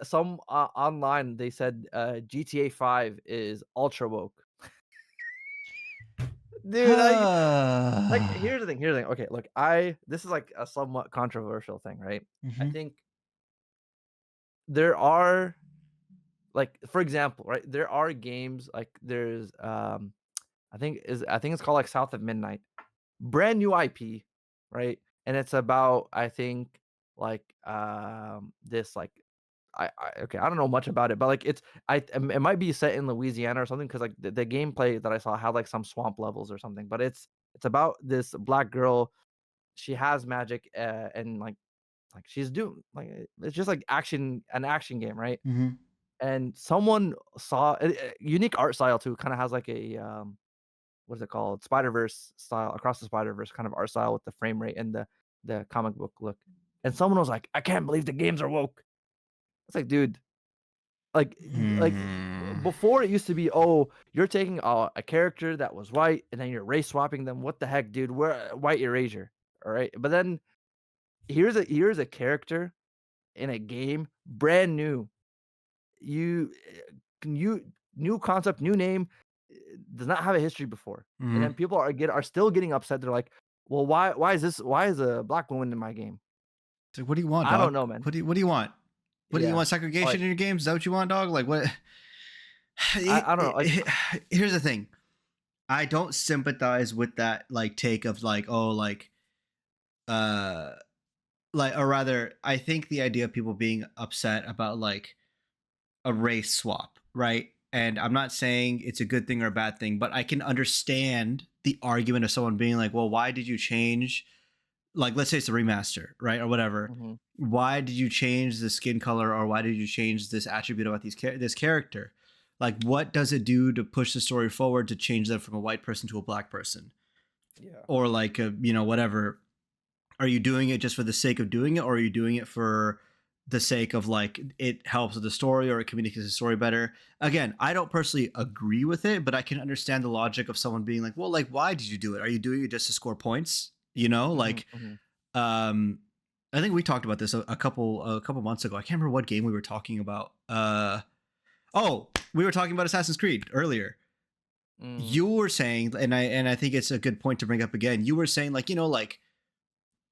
some online they said GTA 5 is ultra woke. Dude, like here's the thing. Okay, look, I this is like a somewhat controversial thing, right? I Mm-hmm. think there are like for example, right? There are games like there's I think it's called like South of Midnight. Brand new IP, right? And it's about I think like this like okay, I don't know much about it, but like it might be set in Louisiana or something because like the gameplay that I saw had like some swamp levels or something. But it's about this black girl. She has magic and like she's doing like it's just like an action game, right? Mm-hmm. And someone saw a unique art style too. Kind of has like a what is it called? Spider-Verse style, across the Spider-Verse kind of art style with the frame rate and the comic book look. And someone was like, "I can't believe the games are woke." It's like, dude, like Mm-hmm. before it used to be, "Oh, you're taking a character that was white and then you're race swapping them. What the heck, dude? We're white erasure." All right. But then here's a character in a game, brand new. You can you new concept, new name, does not have a history before. And Mm-hmm. then people are still getting upset. They're like, "Well, why is a black woman in my game?" So what do you want, I don't dog? know, man. What do you want? What do you Yeah. want? Segregation Like in your games? Is that what you want, dog? Like what? I don't know. Like Here's the thing. I don't sympathize with that like take of like, oh, uh like, or rather, I think the idea of people being upset about like a race swap, right? And I'm not saying it's a good thing or a bad thing, but I can understand the argument of someone being like, well, why did you change, like, let's say it's a remaster, right? Or whatever. mhm, Why did you change the skin color, or why did you change this attribute about this character? Like, what does it do to push the story forward to change them from a white person to a black person? yeah. Or like, whatever. Are you doing it just for the sake of doing it, or are you doing it for the sake of like it helps with the story or it communicates the story better? Again, I don't personally agree with it, but I can understand the logic of someone being like, well, like, why did you do it? Are you doing it just to score points? Mhm, mhm. Um I think we talked about this a couple months ago. I can't remember what game we were talking about. Oh, we were talking about Assassin's Creed earlier. Mm, You were saying, and I think it's a good point to bring up again. You were saying like, like,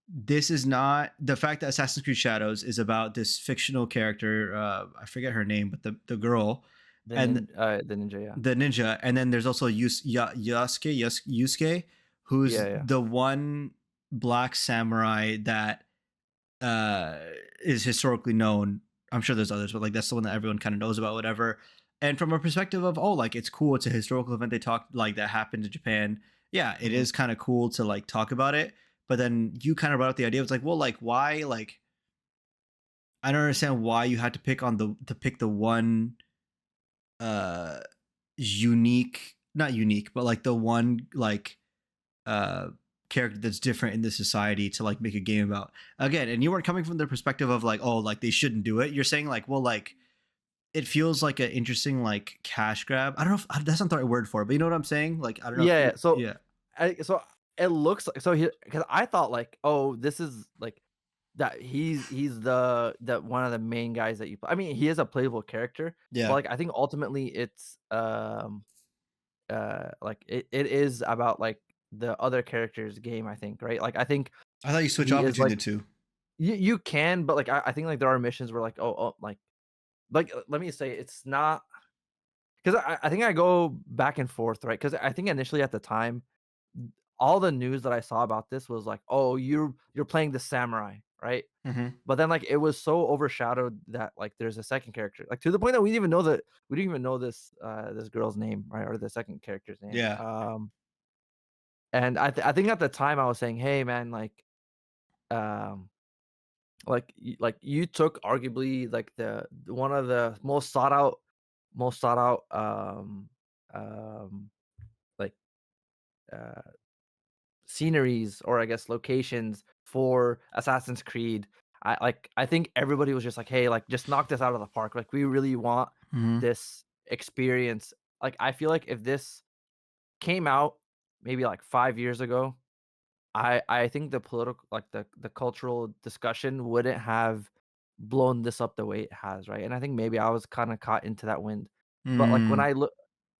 this is not the fact that Assassin's Creed Shadows is about this fictional character. I forget her name, but the girl and the ninja, yeah. the ninja, and then there's also Yusuke, who's Yeah, yeah. the one black samurai that uh, is historically known. I'm sure there's others, but like that's the one that everyone kind of knows about, whatever. And from a perspective of, oh, like, it's cool, it's a historical event they talked like that happened in Japan. Yeah, it Mhm, is kind of cool to like talk about it. But then you kind of brought up the idea. It's like, well, like, why? Like, I don't understand why you had to pick the one uh unique, not unique, but like the one like uh character that's different in this society to like make a game about. Again, and you weren't coming from the perspective of like, oh, like they shouldn't do it. You're saying like, well, like, it feels like an interesting like cash grab. I don't know if that's not the right word for it, but you know what I'm saying? Like, I don't know if yeah, you, yeah. So yeah. so it looks like so here because I thought like, oh, this is like that he's the one of the main guys that you play. I mean, he is a playable character, but Yeah. like I think ultimately it's like it is about like the other character's game, I think, right? Like I think I thought you switch he off is between like the two. you can, but like I think like there are missions where like like let me say it's not because I think I go back and forth, right? Because I think initially at the time, all the news that I saw about this was like, oh, you're playing the samurai, right? Mm-hmm. But then like it was so overshadowed that like there's a second character, like to the point that we didn't even know this girl's name, right, or the second character's name. Yeah. And I think at the time I was saying, hey man, um like you took arguably like the one of the most sought out um like uh sceneries or I guess locations for Assassin's Creed. I think everybody was just like, "Hey, like just knock this out of the park. Like we really want Mm-hmm. this experience." Like I feel like if this came out maybe like 5 years ago, I think the political like the cultural discussion wouldn't have blown this up the way it has, right? And I think maybe I was kind of caught into that wind. But like Mm.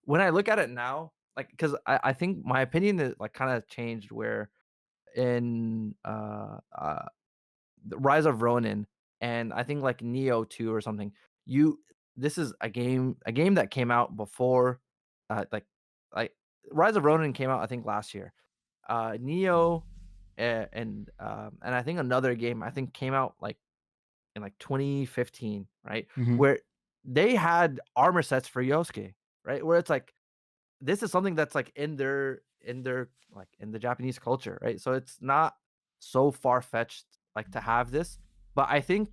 when I look at it now, like because I think my opinion is like kind of changed where in the Rise of Ronin and I think like Neo 2 or something, you this is a game that came out before like like Rise of Ronin came out I think last year. Neo and I think another game I think came out like in like 2015, right? Mm-hmm. Where they had armor sets for Yosuke, right? Where it's like this is something that's like in their like in the Japanese culture, right? So it's not so far fetched like to have this, but I think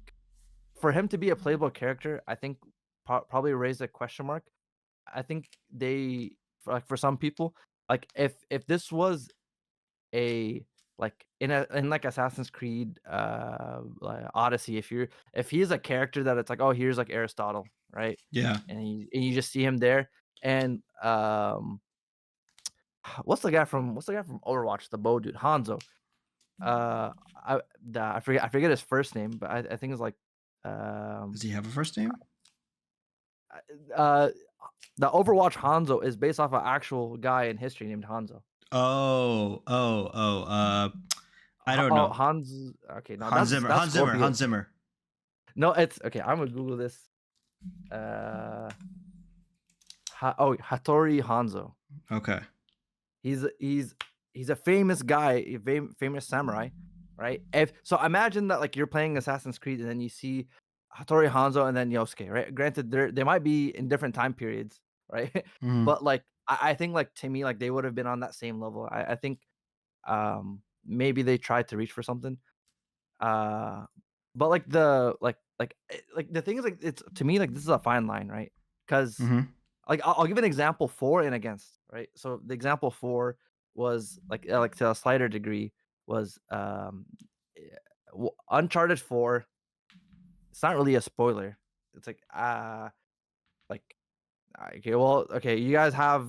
for him to be a playable character, I think probably raised a question mark. I think for some people, like if this was a like in like Assassin's Creed like Odyssey, if he's a character that it's like, oh, here's like Aristotle, right? Yeah. And you just see him there and what's the guy from Overwatch, the bow dude, Hanzo. I forget his first name, but I think it's like Does um he have a first name? uh the Overwatch Hanzo is based off an actual guy in history named Hanzo. Oh, oh, oh. I don't Oh, know. Hans. Okay, no, Hans Zimmer. that's Hans Zimmer. Scorpion. Hans Zimmer. No, it's okay. I'm gonna Google this. Uh, Hattori Hanzo. Okay. He's he's he's a famous guy, a famous samurai, right? If so, imagine that like you're playing Assassin's Creed and then you see Hattori Hanzo and then Yosuke, right? Granted, they might be in different time periods, right? Mm-hmm. But like I think like to me like they would have been on that same level. I think maybe they tried to reach for something. Uh, but like the thing is like it's to me like this is a fine line, right? Because Mm-hmm. like I'll give an example for and against, right? So the example for was like to a slighter degree was Uncharted 4. It's not really a spoiler. It's like okay, well, okay, you guys have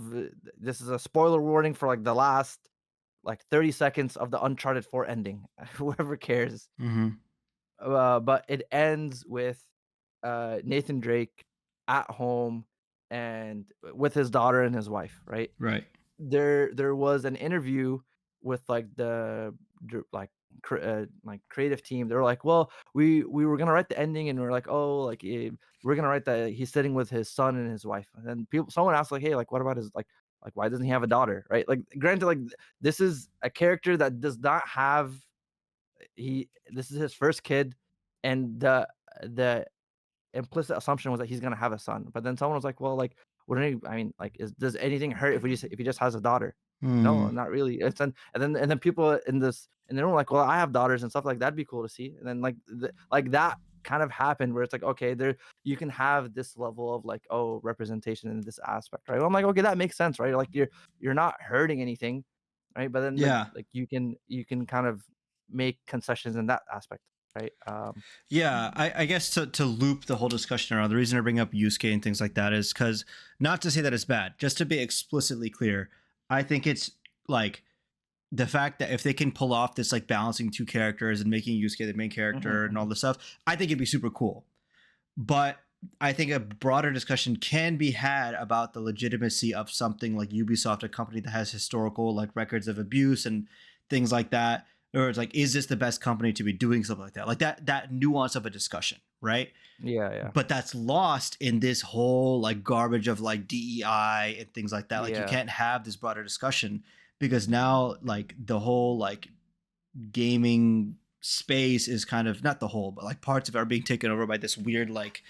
this is a spoiler warning for like the last like 30 seconds of the Uncharted 4 ending. Whoever cares. Mm-hmm. But it ends with Nathan Drake at home and with his daughter and his wife, right? Right. There was an interview with like like creative team. They were like, well, we were gonna write the ending, and we're like, oh, like we're gonna write that he's sitting with his son and his wife. And then someone asked like, hey, like what about his like why doesn't he have a daughter, right? Like granted, like this is a character that does not have this is his first kid, and the implicit assumption was that he's gonna have a son. But then someone was like, "Well, like, wouldn't he, I mean, like, does anything hurt if he just has a daughter?" No, Mm. not really. And then people in the room were like, "Well, I have daughters and stuff like that'd be cool to see." And then like that kind of happened where it's like, okay, there you can have this level of like, oh, representation in this aspect, right? Well, I'm like, okay, that makes sense, right? Like you're not hurting anything, right? But then Yeah. like you can kind of make concessions in that aspect, right? Yeah, I guess to loop the whole discussion around, the reason I bring up Yusuke and things like that is because, not to say that it's bad, just to be explicitly clear, I think it's like the fact that if they can pull off this like balancing two characters and making Yusuke the main Mhm, character and all mhm. this stuff, I think it'd be super cool. But I think a broader discussion can be had about the legitimacy of something like Ubisoft, a company that has historical like records of abuse and things like that. or it's like, is this the best company to be doing something like that? Like that nuance of a discussion, right? Yeah. But that's lost in this whole like garbage of like DEI and things like that. Like you Yeah. can't have this broader discussion because now like the whole like gaming space is kind of, not the whole, but like parts of it are being taken over by this weird like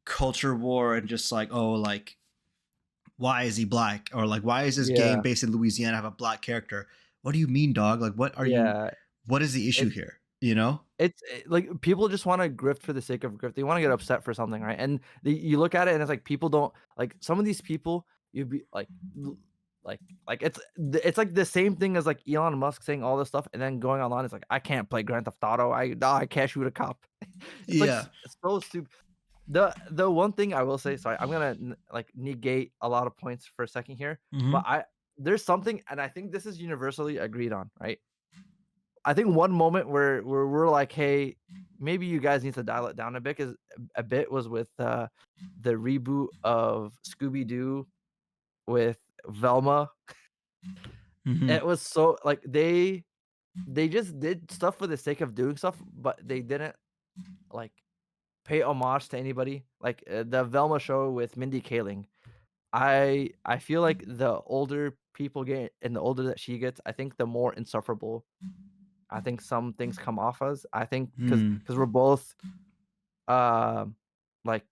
culture war, and just like, oh, like, why is he black? Or like, why is this game Yeah. based in Louisiana have a black character? What do you mean, dog? Like, what Yeah. is the issue It here? You know? it's like people just want to grift for the sake of grift. They want to get upset for something, right? And you look at it and it's like people don't like some of these people. You'd be like, like it's like the same thing as like Elon Musk saying all this stuff and then going online. It's like I can't play Grand Theft Auto. I can't shoot a cop. It's like Yeah. so stupid. The one thing I will say, sorry, I'm gonna like negate a lot of points for a second here, but there's something, and I think this is universally agreed on, right? I think one moment where we're like, hey, maybe you guys need to dial it down a bit, is a bit was with the reboot of Scooby Doo with Velma. It was so like they just did stuff for the sake of doing stuff, but they didn't like pay homage to anybody. Like the Velma show with Mindy Kaling. I feel like the older people get and the older that she gets, I think the more insufferable I think some things come off as. I think because we're both like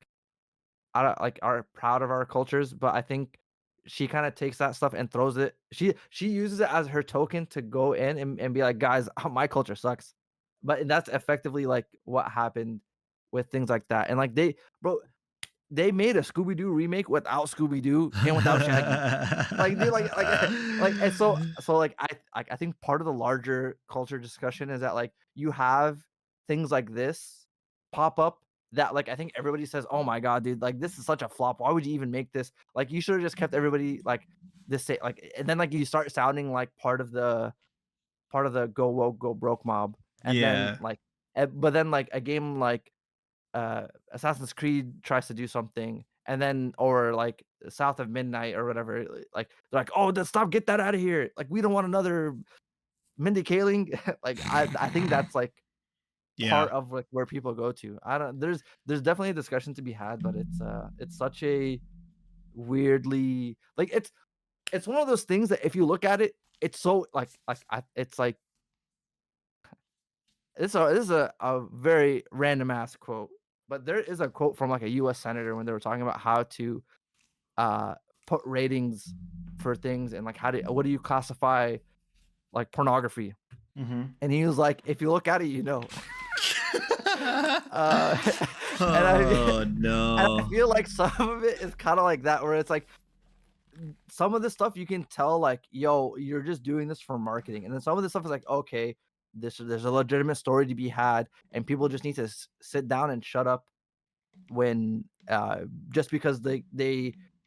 I don't like are proud of our cultures, but I think she kind of takes that stuff and throws it. She uses it as her token to go in and be like, guys, my culture sucks. But that's effectively like what happened with things like that. And like they made a Scooby Doo remake without Scooby Doo and without Shaggy. Like, dude, and so like I think part of the larger culture discussion is that like you have things like this pop up that like I think everybody says, oh my god, dude, like this is such a flop. Why would you even make this? Like you should have just kept everybody like this say like, and then like you start sounding like part of the go woke go broke mob, and then Yeah. like, but then like a game like Assassin's Creed tries to do something, and then or like South of Midnight or whatever, like they're like, oh, stop, get that out of here. Like we don't want another Mindy Kaling. Like I think that's like part of like where people go to. I don't. There's definitely a discussion to be had, but it's such a weirdly like it's one of those things that if you look at it, it's so it's like this is a very random ass quote, but there is a quote from like a U.S. senator when they were talking about how to put ratings for things and like what do you classify like pornography, and he was like, if you look at it, you know. Oh no! And I feel like some of it is kind of like that, where it's like some of this stuff you can tell like, yo, you're just doing this for marketing, and then some of this stuff is like, okay, there's a legitimate story to be had, and people just need to sit down and shut up when just because they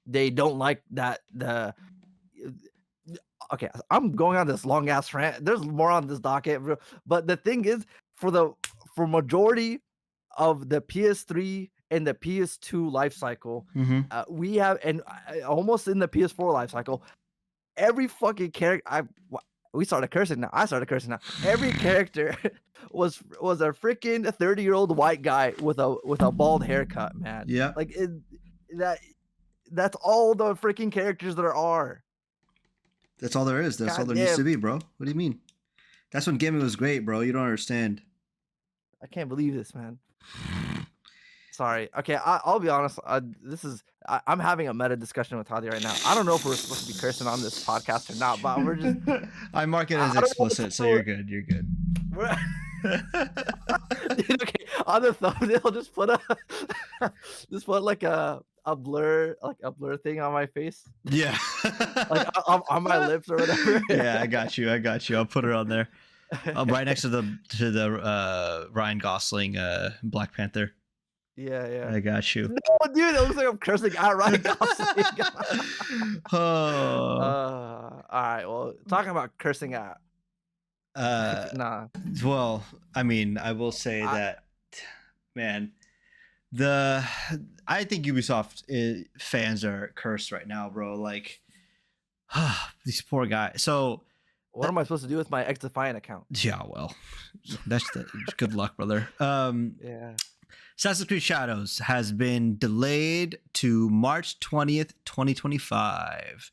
don't like that okay, I'm going on this long ass rant. There's more on this docket, but the thing is, for majority of the PS3 and the PS2 life cycle, we have, and almost in the PS4 life cycle, every fucking character we started cursing now. I started cursing now. Every character was a freaking 30-year-old white guy with a bald haircut, man. Yeah. Like that's all the freaking characters there are. That's all there is. That's all there needs to be, bro. What do you mean? That's when gaming was great, bro. You don't understand. I can't believe this, man. Sorry. Okay, I'll be honest. I'm having a meta discussion with Hadi right now. I don't know if we're supposed to be cursing on this podcast or not, but we're just. I mark it as explicit, so you're good. You're good. Dude, okay, on the thumbnail, just put like a blur thing on my face. Yeah. Like on my lips or whatever. Yeah, I got you. I'll put it on there. Right next to the Ryan Gosling Black Panther. Yeah. I got you. No, dude, it looks like I'm cursing out Ryan Gosling. Oh. All right. Well, talking about cursing out. Nah. Well, I mean, I will say that, man, I think Ubisoft fans are cursed right now, bro. Like, these poor guys. So What am I supposed to do with my X-Defiant account? Yeah, well, that's good luck, brother. Yeah. Assassin's Creed Shadows has been delayed to March 20th, 2025.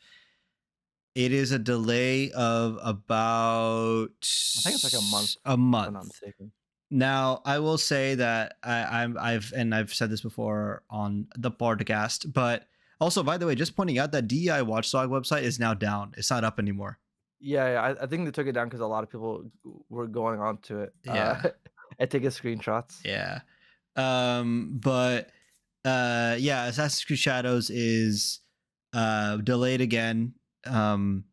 It is a delay of about, I think it's like a month. A If I'm not month. mistaken. Now, I will say that I've said this before on the podcast, but also, by the way, just pointing out that DEI Watchdog website is now down. It's not up anymore. Yeah, I think they took it down because a lot of people were going on to it. Yeah. And taking screenshots. Yeah. But yeah, Assassin's Creed Shadows is delayed again. Don't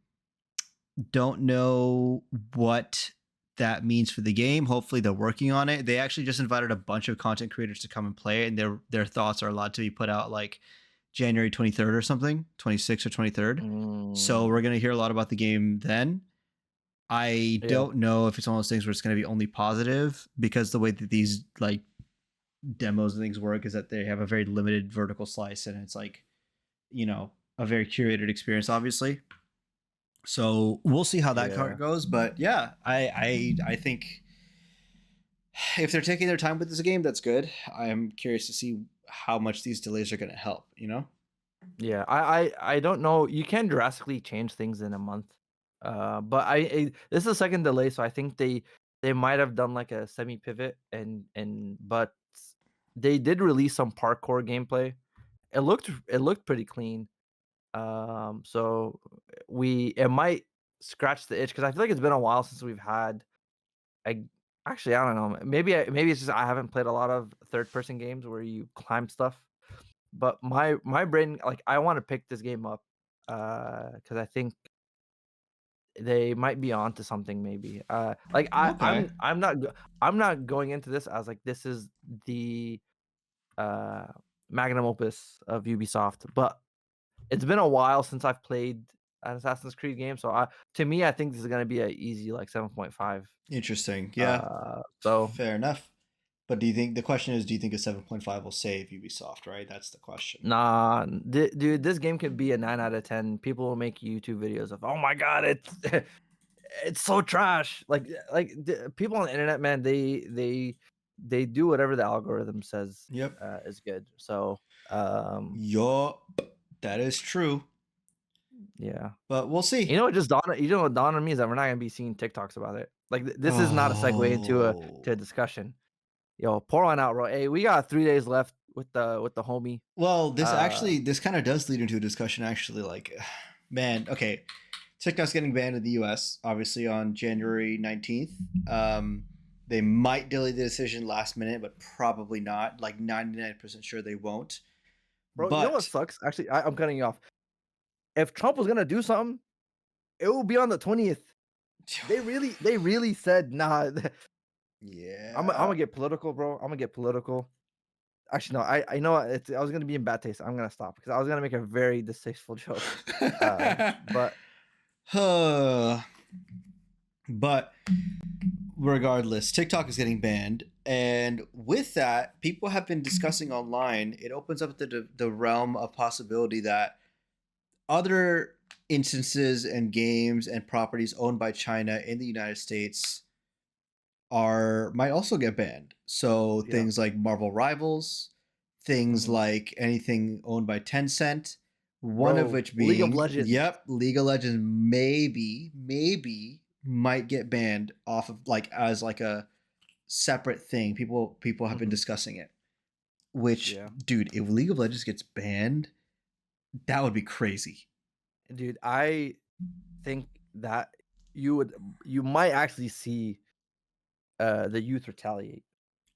know what that means for the game. Hopefully they're working on it. They actually just invited a bunch of content creators to come and play it, and their thoughts are allowed to be put out like January 23rd or something, 26th or 23rd. So we're going to hear a lot about the game then. I don't know if it's one of those things where it's going to be only positive, because the way that these like demos and things work is that they have a very limited vertical slice, and it's like, you know, a very curated experience, obviously. So we'll see how that card goes. But yeah, I think if they're taking their time with this game, that's good. I'm curious to see how much these delays are going to help, you know? Yeah, I don't know. You can drastically change things in a month. But this is a second delay, so I think they might have done like a semi pivot, but they did release some parkour gameplay. It looked pretty clean. So it might scratch the itch, because I feel like it's been a while since we've had. Actually, I don't know. Maybe it's just I haven't played a lot of third person games where you climb stuff. But my brain, like, I want to pick this game up because I think they might be onto something. Maybe like Okay. I'm not going into this as like this is the magnum opus of Ubisoft, but it's been a while since I've played an Assassin's Creed game, so to me I think this is gonna be an easy like 7.5. Interesting. Yeah. So fair enough. But do you think a 7.5 will save Ubisoft, right? That's the question. nah, dude, this game could be a 9 out of 10. People will make YouTube videos of, oh my god, it's so trash. Like people on the internet, man, they do whatever the algorithm says is good. So yup, that is true. Yeah, but we'll see. You know what dawned on me is that we're not gonna be seeing TikToks about it. Like this is not a segue into a discussion. Yo, pour one out, bro. Hey, we got 3 days left with the homie. Well, this kind of does lead into a discussion, actually. Like, man, okay, TikTok's getting banned in the US, obviously, on January 19th. They might delay the decision last minute, but probably not. Like 99% sure they won't. Bro, you know what sucks? Actually, I'm cutting you off. If Trump was gonna do something, it will be on the 20th. They really said, nah. Yeah. I'm gonna get political, bro. I'm gonna get political. Actually, no. I know I was gonna be in bad taste. I'm gonna stop because I was gonna make a very distasteful joke. But regardless, TikTok is getting banned, and with that, people have been discussing online. It opens up the realm of possibility that other instances and games and properties owned by China in the United States might also get banned. So things like Marvel Rivals, things like anything owned by Tencent, one of which being League of Legends. Yep, League of Legends maybe might get banned off of as a separate thing. People have been discussing it. Which, dude, if League of Legends gets banned, that would be crazy. Dude, I think that you might actually see the youth retaliate.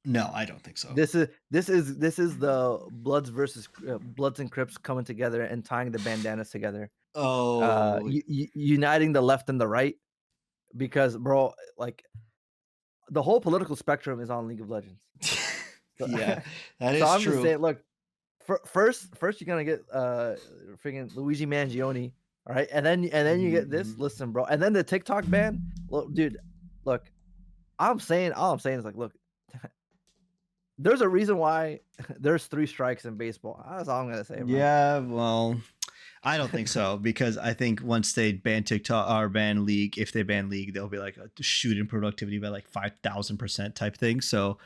No, I don't think so. This is the Bloods versus Bloods and Crips coming together and tying the bandanas together. Uniting the left and the right, because, bro, like the whole political spectrum is on League of Legends. Yeah, that is so I'm true. Just saying, look, first you're gonna get freaking Luigi Mangione, all right, and then you get this. Listen, bro, and then the TikTok ban. Look, dude, look, all I'm saying is like, look, there's a reason why there's 3 strikes in baseball. That's all I'm gonna say, bro. Yeah, well, I don't think so, because I think once they ban TikTok or ban League, if they ban League, they'll be like a shoot in productivity by like 5,000% type thing. So,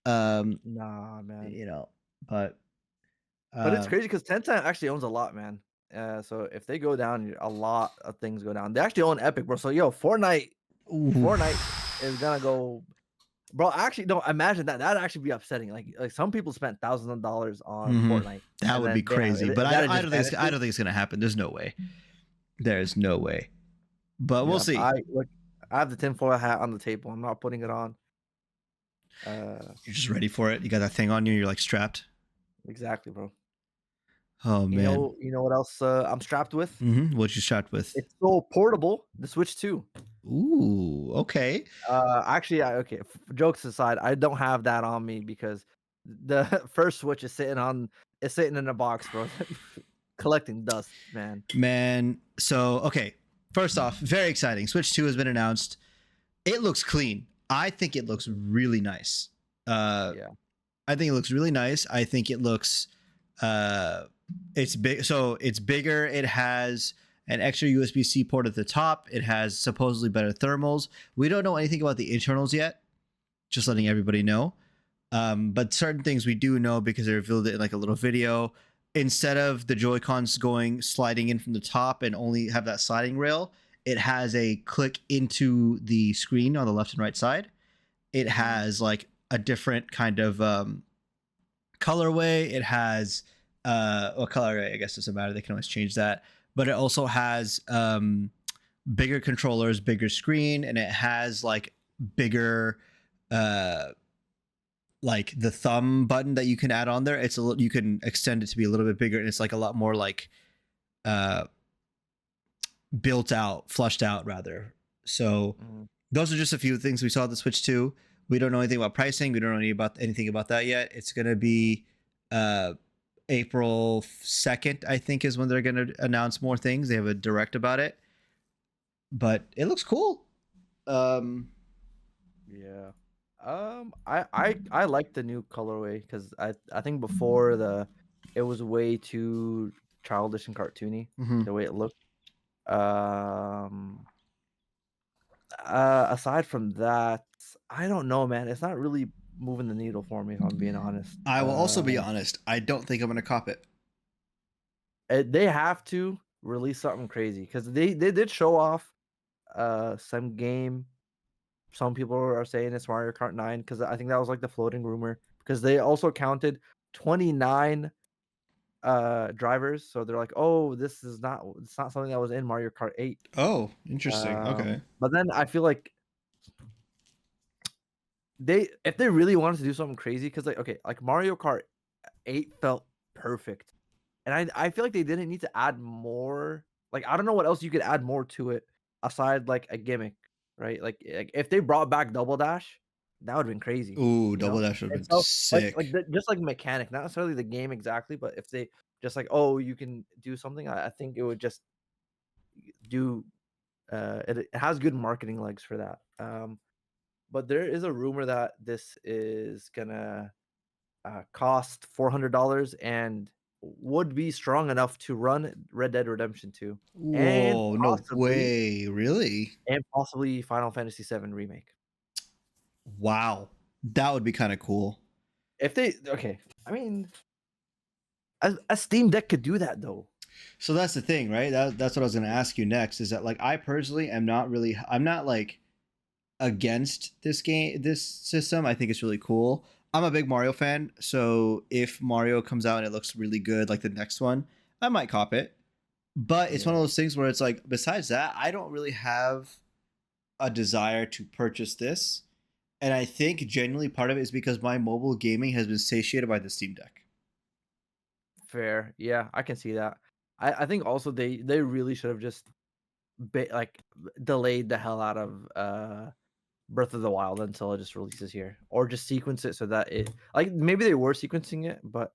Nah, man. you know, but But it's um, crazy because Tencent actually owns a lot, man. So if they go down, a lot of things go down. They actually own Epic, bro. So yo, Fortnite is gonna go, bro. Actually, no. Imagine that. That'd actually be upsetting. Like some people spent thousands of dollars on Fortnite, that and would be then bam, crazy. But that I just don't think vanishes. I don't think it's gonna happen. There's no way. There's no way. But we'll see. I have the tinfoil hat on the table. I'm not putting it on. You're just ready for it. You got that thing on you. You're like strapped. Exactly, bro. Oh man. You know what else I'm strapped with? What you strapped with? It's so portable. The Switch 2. Ooh, okay. Actually, okay. Jokes aside, I don't have that on me because the first Switch is sitting in a box, bro, collecting dust, man. Man, so okay. First off, very exciting. Switch 2 has been announced. It looks clean. I think it looks really nice. Yeah. I think it looks really nice. I think it looks it's big, so it's bigger. It has an extra USB-C port at the top. It has supposedly better thermals. We don't know anything about the internals yet. Just letting everybody know. But certain things we do know because they revealed it in like a little video. Instead of the Joy-Cons sliding in from the top and only have that sliding rail, it has a click into the screen on the left and right side. It has like a different kind of colorway. It has colorway, I guess doesn't matter. They can always change that. But it also has bigger controllers, bigger screen, and it has like bigger like the thumb button that you can add on there. It's a little, you can extend it to be a little bit bigger, and it's like a lot more like built out, flushed out rather. So those are just a few things we saw at the Switch 2. We don't know anything about pricing. We don't know anything about that yet. It's going to be April 2nd, I think, is when they're going to announce more things. They have a direct about it, but it looks cool. Yeah. I like the new colorway because I think before it was way too childish and cartoony the way it looked. Aside from that, I don't know, man. It's not really moving the needle for me, if I'm being honest. I will also be honest. I don't think I'm going to cop it. They have to release something crazy because they did show off some game. Some people are saying it's Mario Kart 9 because I think that was like the floating rumor because they also counted 29 drivers. So they're like, oh, it's not something that was in Mario Kart 8. Oh, interesting. Okay. But then I feel like if they really wanted to do something crazy, because like Mario Kart 8 felt perfect. And I feel like they didn't need to add more. Like, I don't know what else you could add more to it aside like a gimmick, right? Like if they brought back Double Dash, that would have been crazy. Ooh, Double Dash would have been sick. Just like mechanic, not necessarily the game exactly, but if they just like, oh, you can do something, I think it would just do. It has good marketing legs for that. But there is a rumor that this is gonna cost $400 and would be strong enough to run Red Dead Redemption 2. Whoa, no way, really? And possibly Final Fantasy VII Remake. Wow, that would be kind of cool. If they I mean, a Steam Deck could do that though. So that's the thing, right? That's what I was going to ask you next. Is that like I personally am not really, I'm not like against this system. I think it's really cool. I'm a big Mario fan, so if Mario comes out and it looks really good, like the next one, I might cop it. But it's one of those things where it's like, besides that, I don't really have a desire to purchase this. And I think genuinely part of it is because my mobile gaming has been satiated by the Steam Deck. Fair. Yeah, I can see that. I think also they really should have just delayed the hell out of Breath of the Wild until it just releases here, or just sequence it so that it like maybe they were sequencing it, but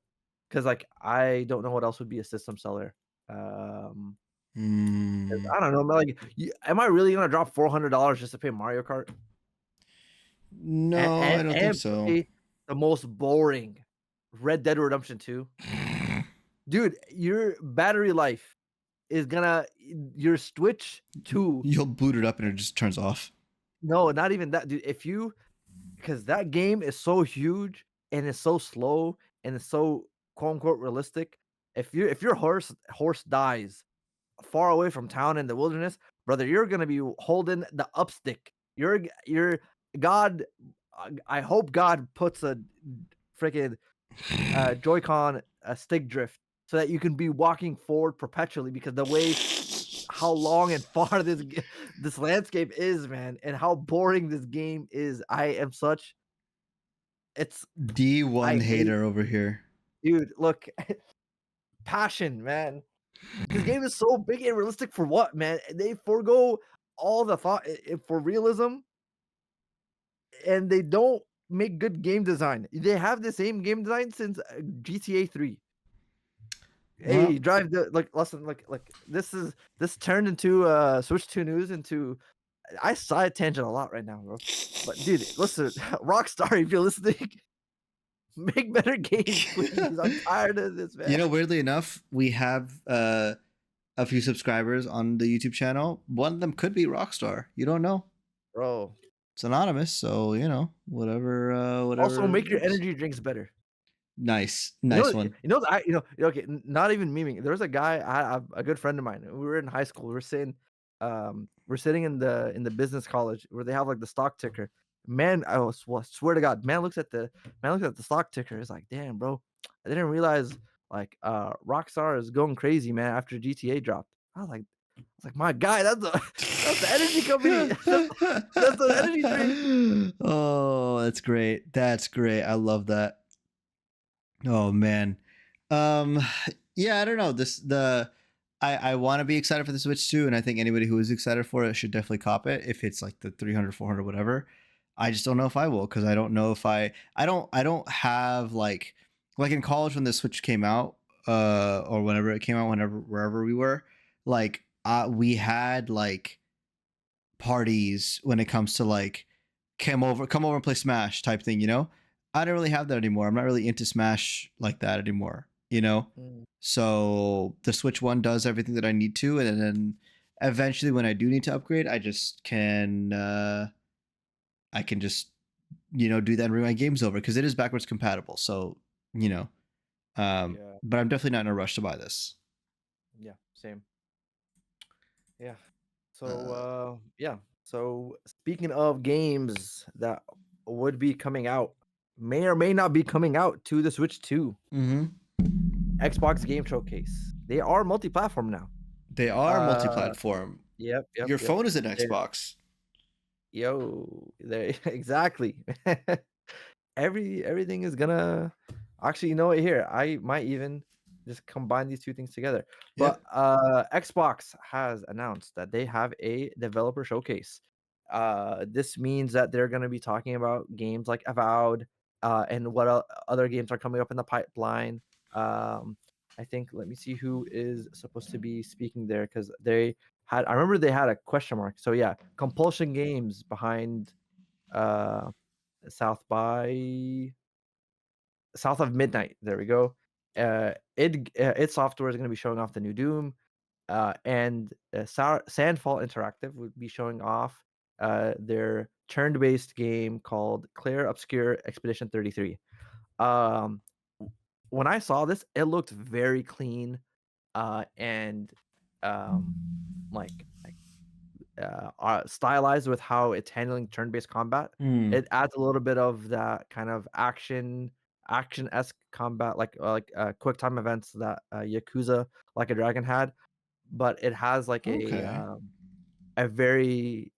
because like I don't know what else would be a system seller. I don't know, like, am I really gonna drop $400 just to play Mario Kart? No, I don't think so. The most boring Red Dead Redemption 2. dude, your battery life is gonna your Switch 2. You'll boot it up and it just turns off. No, not even that, dude. Because that game is so huge and it's so slow and it's so quote unquote realistic. If your horse dies far away from town in the wilderness, brother, you're gonna be holding the up stick. You're God. I hope God puts a freaking Joy-Con stick drift so that you can be walking forward perpetually because the way how long and far this landscape is, man, and how boring this game is. It's D1 I hate, hater over here. dude. Look, passion, man. This game is so big and realistic for what, man? They forego all the thought for realism, and they don't make good game design. They have the same game design since GTA 3. Well, Hey, drive the listen, this turned into Switch 2 news into I side tangent a lot right now, bro. But dude, listen, Rockstar, if you're listening, make better games, please. I'm tired of this, man. you know, weirdly enough, we have a few subscribers on the YouTube channel. One of them could be Rockstar. You don't know. Bro. It's anonymous, so you know, whatever Also, make your works. energy drinks better. Nice You know, one. okay, not even memeing. There was a guy, a good friend of mine. We were in high school. We're sitting in the business college where they have like the stock ticker. Man, swear to God, man looks at the stock ticker. It's like, damn, bro, I didn't realize like Rockstar is going crazy, man. After GTA dropped, I was like, my guy, that's the energy company. That's the energy drink. Oh, that's great. That's great. I love that. Oh man. Um yeah, I don't know. I want to be excited for the Switch 2, and I think anybody who is excited for it should definitely cop it if it's like the 300, 400, whatever. I just don't know if I will, because I don't know if I don't have like in college when the Switch came out, or whenever it came out, wherever we were, like we had like parties when it comes to like come over and play Smash type thing, you know? I don't really have that anymore. I'm not really into Smash like that anymore, you know? Mm, So the Switch 1 does everything that I need to, and then eventually when I do need to upgrade, I can just, you know, do that and bring my games over, because it is backwards compatible. So, you know, yeah, but I'm definitely not in a rush to buy this. yeah, same. Yeah. So, Uh, yeah. So, speaking of games that would be coming out, may or may not be coming out to the Switch 2, mm-hmm. Xbox Game Showcase. They are multi-platform now. They are Uh, multi-platform. yep, yep, Your yep. phone is an They're, Xbox. there exactly. Everything is gonna actually, you know what, here, I might even just combine these two things together. Yeah. But Xbox has announced that they have a developer showcase. This means that they're gonna be talking about games like Avowed, and what other games are coming up in the pipeline. I think, let me see who is supposed to be speaking there, because I remember they had a question mark. So yeah, Compulsion Games behind uh South by South of Midnight. There we go. Id Software is going to be showing off the new Doom, and Sandfall Interactive would be showing off their turn-based game called Clear Obscure Expedition 33. Um, when I saw this, it looked very clean, and um, like stylized with how it's handling turn-based combat. Mm. It adds a little bit of that kind of action-esque combat, like quick time events that Yakuza Like a Dragon had, but it has like Okay. a very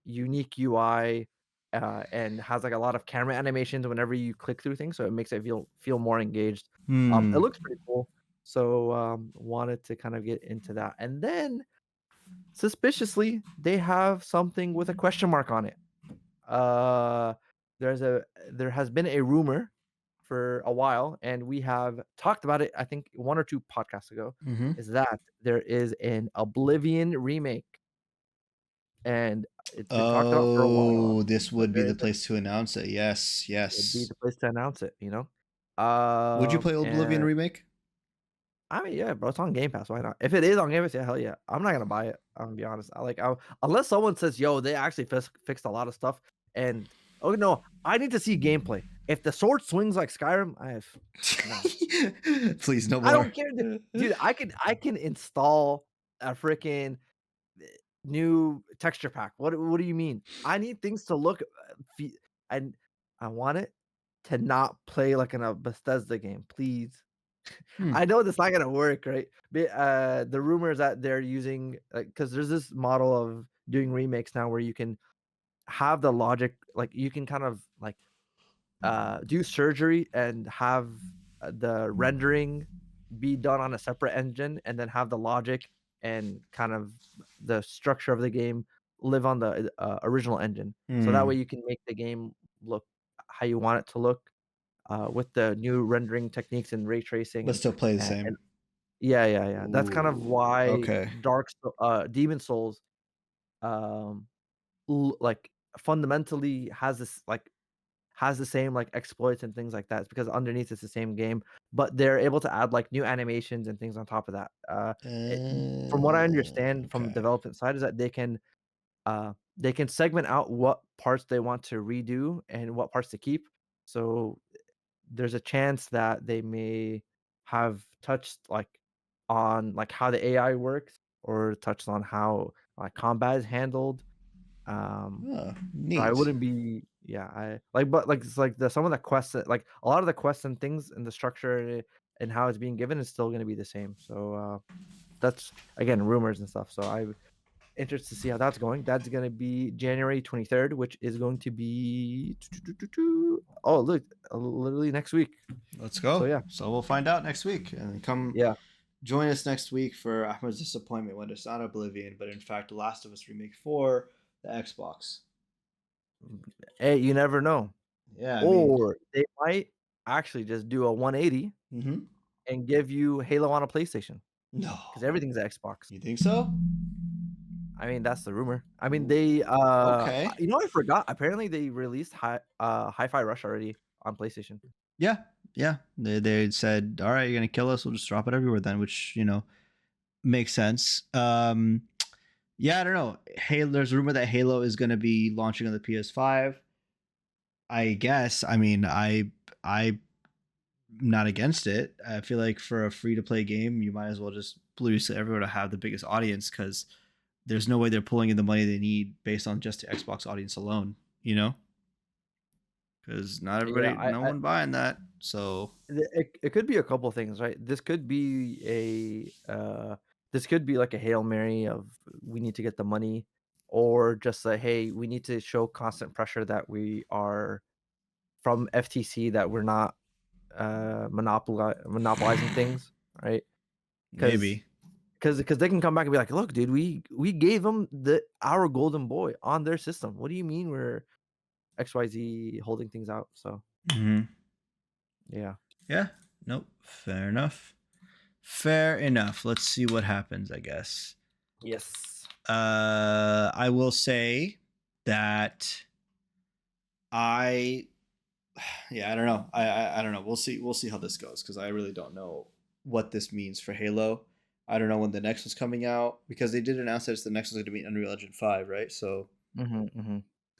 unique UI, and has like a lot of camera animations whenever you click through things, so it makes it feel more engaged. It Hmm. looks pretty cool. So wanted to kind of get into that. And then suspiciously, they have something with a question mark on it. Uh, there has been a rumor for a while, and we have talked about it, I think, one or two podcasts ago, Mm-hmm. is that there is an Oblivion remake, and it's been talked about for a while. Oh, this So would be the place to announce it. Yes, would be yes. the place to announce it, you know? Would you play Oblivion And Remake? I mean, yeah, bro, it's on Game Pass. Why not? If it is on Game Pass, yeah, hell yeah. I'm not gonna buy it. I'm gonna be honest. Unless someone says, "Yo, they actually fixed a lot of stuff," and oh no, I need to see gameplay. If the sword swings like Skyrim, no. Please, no I more. don't care, dude. I can install a freaking new texture pack. What do you mean? I need things to look, and I want it to not play like in a Bethesda game, please. I know that's not gonna work, right? The rumors that they're using, because there's this model of doing remakes now where you can have the logic, like you can kind of like do surgery and have the rendering be done on a separate engine, and then have the logic and kind of the structure of the game live on the original engine. So that way you can make the game look how you want it to look, with the new rendering techniques and ray tracing But still play the and same. yeah, yeah, yeah. That's kind of Ooh, why okay. Demon Souls, um, like fundamentally has the same like exploits and things like that. It's because underneath it's the same game, but they're able to add like new animations and things on top of that. It, from what I understand from the Okay. development side is that they can segment out what parts they want to redo and what parts to keep. So there's a chance that they may have touched like on like how the AI works or touched on how like combat is handled. Um, Oh, so I neat. wouldn't be yeah, I like but like it's like some of the quests like a lot of the quests and things and the structure and how it's being given is still gonna be the same. So that's again rumors and stuff. So I'm interested to see how that's going. That's gonna be January 23rd, which is going to be oh look, literally next week. Let's go. So yeah. So we'll find out next week, and come Yeah. join us next week for Ahmed's disappointment when it's not Oblivion, but in fact, The Last of Us Remake for the Xbox. Hey, you never know. Yeah, I mean, Or they might actually just do a 180 and give you Halo on a PlayStation no, because everything's Xbox. you think so? I mean, that's the rumor. I mean, Ooh, they okay. you know, I forgot. Apparently, they released Hi-Fi Rush already on PlayStation. Yeah, yeah. They said, all right, you're gonna kill us. We'll just drop it everywhere then, which makes sense. Yeah, I don't know. Halo. There's a rumor that Halo is gonna be launching on the PS5. I guess. I mean, I'm not against it. I feel like for a free to play game, you might as well just release it everywhere to have the biggest audience because there's no way they're pulling in the money they need based on just the Xbox audience alone. Because not Yeah, everybody, no one buying that. So it could be a couple things, right? This could be like a Hail Mary of we need to get the money, or just say, hey, we need to show constant pressure that we are from FTC that we're not monopolizing things, right? Because maybe. because they can come back and be like, look, dude, we gave them our golden boy on their system. What do you mean we're XYZ holding things out? So yeah. Yeah. Nope. Fair enough. Fair enough. Let's see what happens, I guess. Yes. I will say that I I don't know. I don't know. We'll see how this goes because I really don't know what this means for Halo. I don't know when the next one's coming out because they did announce that the next one's going to be Unreal Engine 5, right? So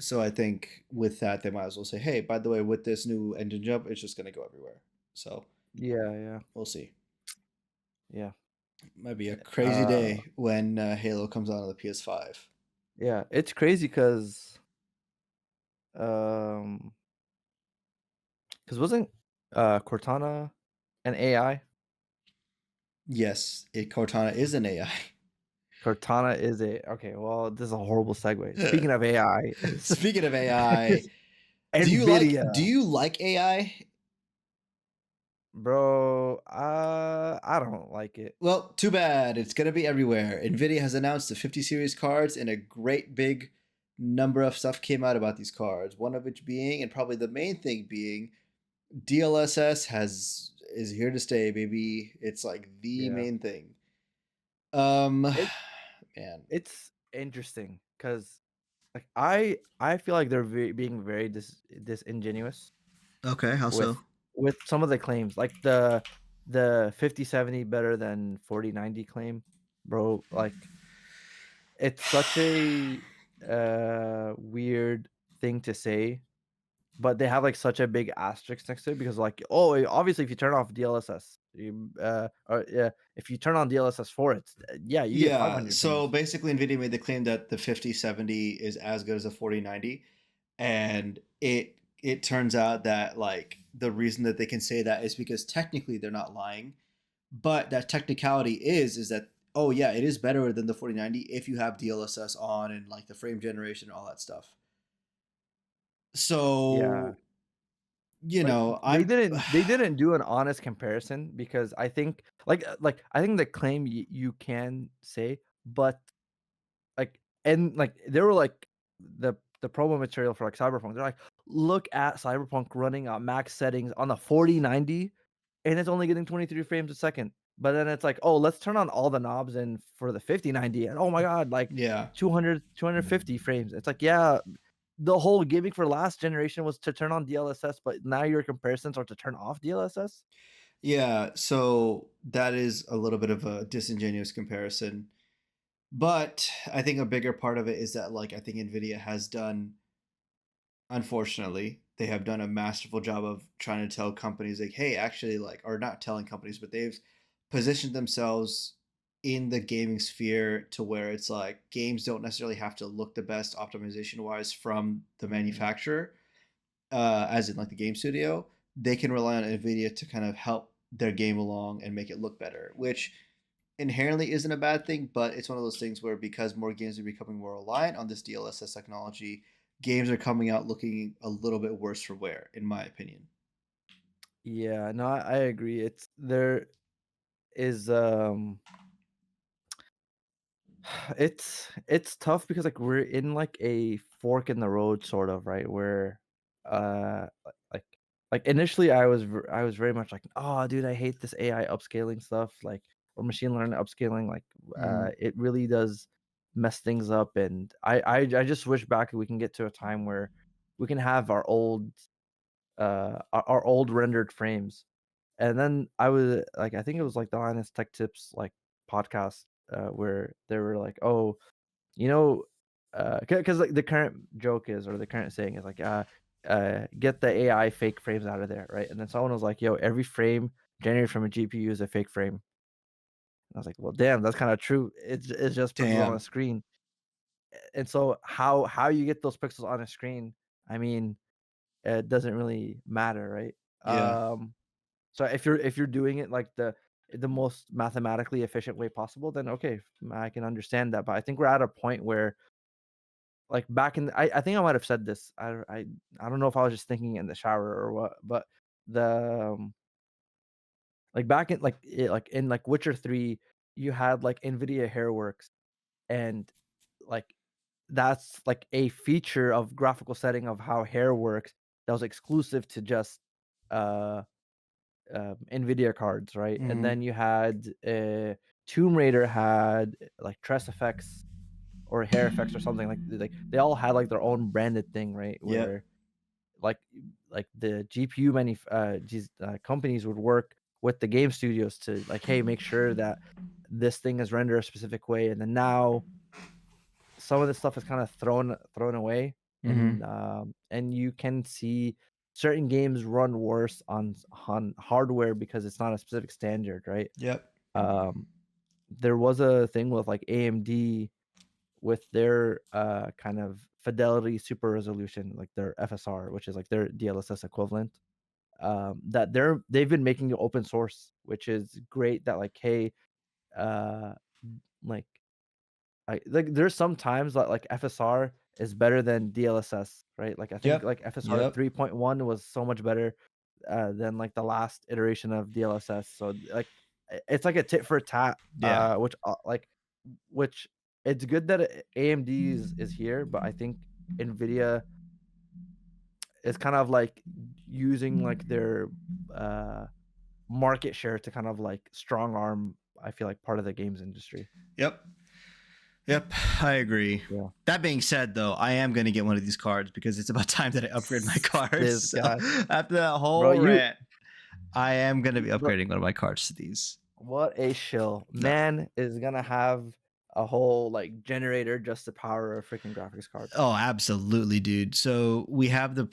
so I think with that they might as well say, hey, by the way, with this new engine jump, it's just going to go everywhere. So Yeah. we'll see. Yeah. Might be a crazy day when Halo comes out on the PS5. Yeah. It's crazy because wasn't Cortana an AI? Yes, Cortana is an AI. Cortana is okay. Well, this is a horrible segue. Speaking of AI, Speaking of AI, Nvidia, do you like AI? bro. I don't like it. Well, too bad. It's going to be everywhere. Nvidia has announced the 50 series cards, and a great big number of stuff came out about these cards. One of which being, and probably the main thing being, DLSS is here to stay, baby. It's like the Yeah, main thing. it Man. it's interesting because like I feel like they're being very disingenuous Okay, how with so? with some of the claims, like the 5070 better than 4090 claim, bro. Like it's such a weird thing to say, but they have like such a big asterisk next to it because like, oh, obviously if you turn off DLSS, or yeah, if you turn on DLSS 4, it's yeah, you get Yeah, 500 so frames. basically Nvidia made the claim that the 5070 is as good as a 4090, and it turns out that like the reason that they can say that is because technically they're not lying, but that technicality is that, oh yeah, it is better than the 4090 if you have DLSS on and like the frame generation and all that stuff. Yeah. So, you Like know, they I'm didn't do an honest comparison because I think like I think the claim you can say, but like and like they were like the promo material for like Cyberpunk. They're like, look at Cyberpunk running at max settings on the 4090 and it's only getting 23 frames a second. But then it's like, oh, let's turn on all the knobs and for the 5090 and oh my god, like yeah. 250 frames. It's like, yeah, the whole gimmick for last generation was to turn on DLSS, but now your comparisons are to turn off DLSS. Yeah, so that is a little bit of a disingenuous comparison. But I think a bigger part of it is that like I think Nvidia has done, unfortunately, they have done a masterful job of trying to tell companies like, hey, actually, like, or not telling companies, but they've positioned themselves in the gaming sphere to where it's like games don't necessarily have to look the best optimization wise from the Mm, manufacturer, as in like the game studio. They can rely on Nvidia to kind of help their game along and make it look better, which inherently isn't a bad thing, but it's one of those things where because more games are becoming more reliant on this DLSS technology, games are coming out looking a little bit worse for wear, in my opinion. yeah, no, I agree. It's there is it's tough because like we're in like a fork in the road sort of, right? Where like initially I was very much like, "Oh, dude, I hate this AI upscaling stuff," like or machine learning upscaling, like Mm-hmm. it really does mess things up and I just wish back we can get to a time where we can have our old rendered frames. And then I was like I think it was like the Linus Tech Tips like podcast where they were like, "Oh, you know, because like the current joke is, or the current saying is like, get the AI fake frames out of there, right? And then someone was like, yo, every frame generated from a GPU is a fake frame. And I was like, well, damn, that's kind of true. It's just pixels on a Damn. screen. And so how you get those pixels on a screen, I mean, it doesn't really matter, right? Yeah. So if you're doing it like the most mathematically efficient way possible, then okay, I can understand that. But I think we're at a point where like back in I think I might have said this. I don't know if I was just thinking in the shower or what, but the like back in like in like Witcher 3, you had like Nvidia Hairworks and like that's like a feature of graphical setting of how hair works that was exclusive to just uh Nvidia cards, right? And Mm-hmm. then you had Tomb Raider had like tress effects or hair effects or something like they all had like their own branded thing, right? Yep. Where like the GPU companies would work with the game studios to like, hey, make sure that this thing is rendered a specific way. And then now some of this stuff is kind of thrown away, Mm-hmm. and you can see certain games run worse on hardware because it's not a specific standard, right? Yep. Um, there was a thing with like AMD with their kind of fidelity super resolution, like their FSR, which is like their DLSS equivalent. That they've been making it open source, which is great. That like, hey, uh, like like there's some times that like FSR is better than DLSS, right? Like I think Yep. like FSR Yep. 3.1 was so much better than like the last iteration of DLSS. So like it's like a tit for tat, Yeah. which it's good that AMD is here, but I think Nvidia is kind of like using like their uh market share to kind of like strong arm, I feel like part of the games industry. Yep. Yep. I agree. Yeah. That being said, though, I am going to get one of these cards because it's about time that I upgrade my cards. This So guy, after that bro, whole rant, I am gonna be But upgrading one of my cards to these. what a shill. No. Man is gonna have a whole like generator just to power a freaking graphics card. Oh, absolutely, dude. So we have the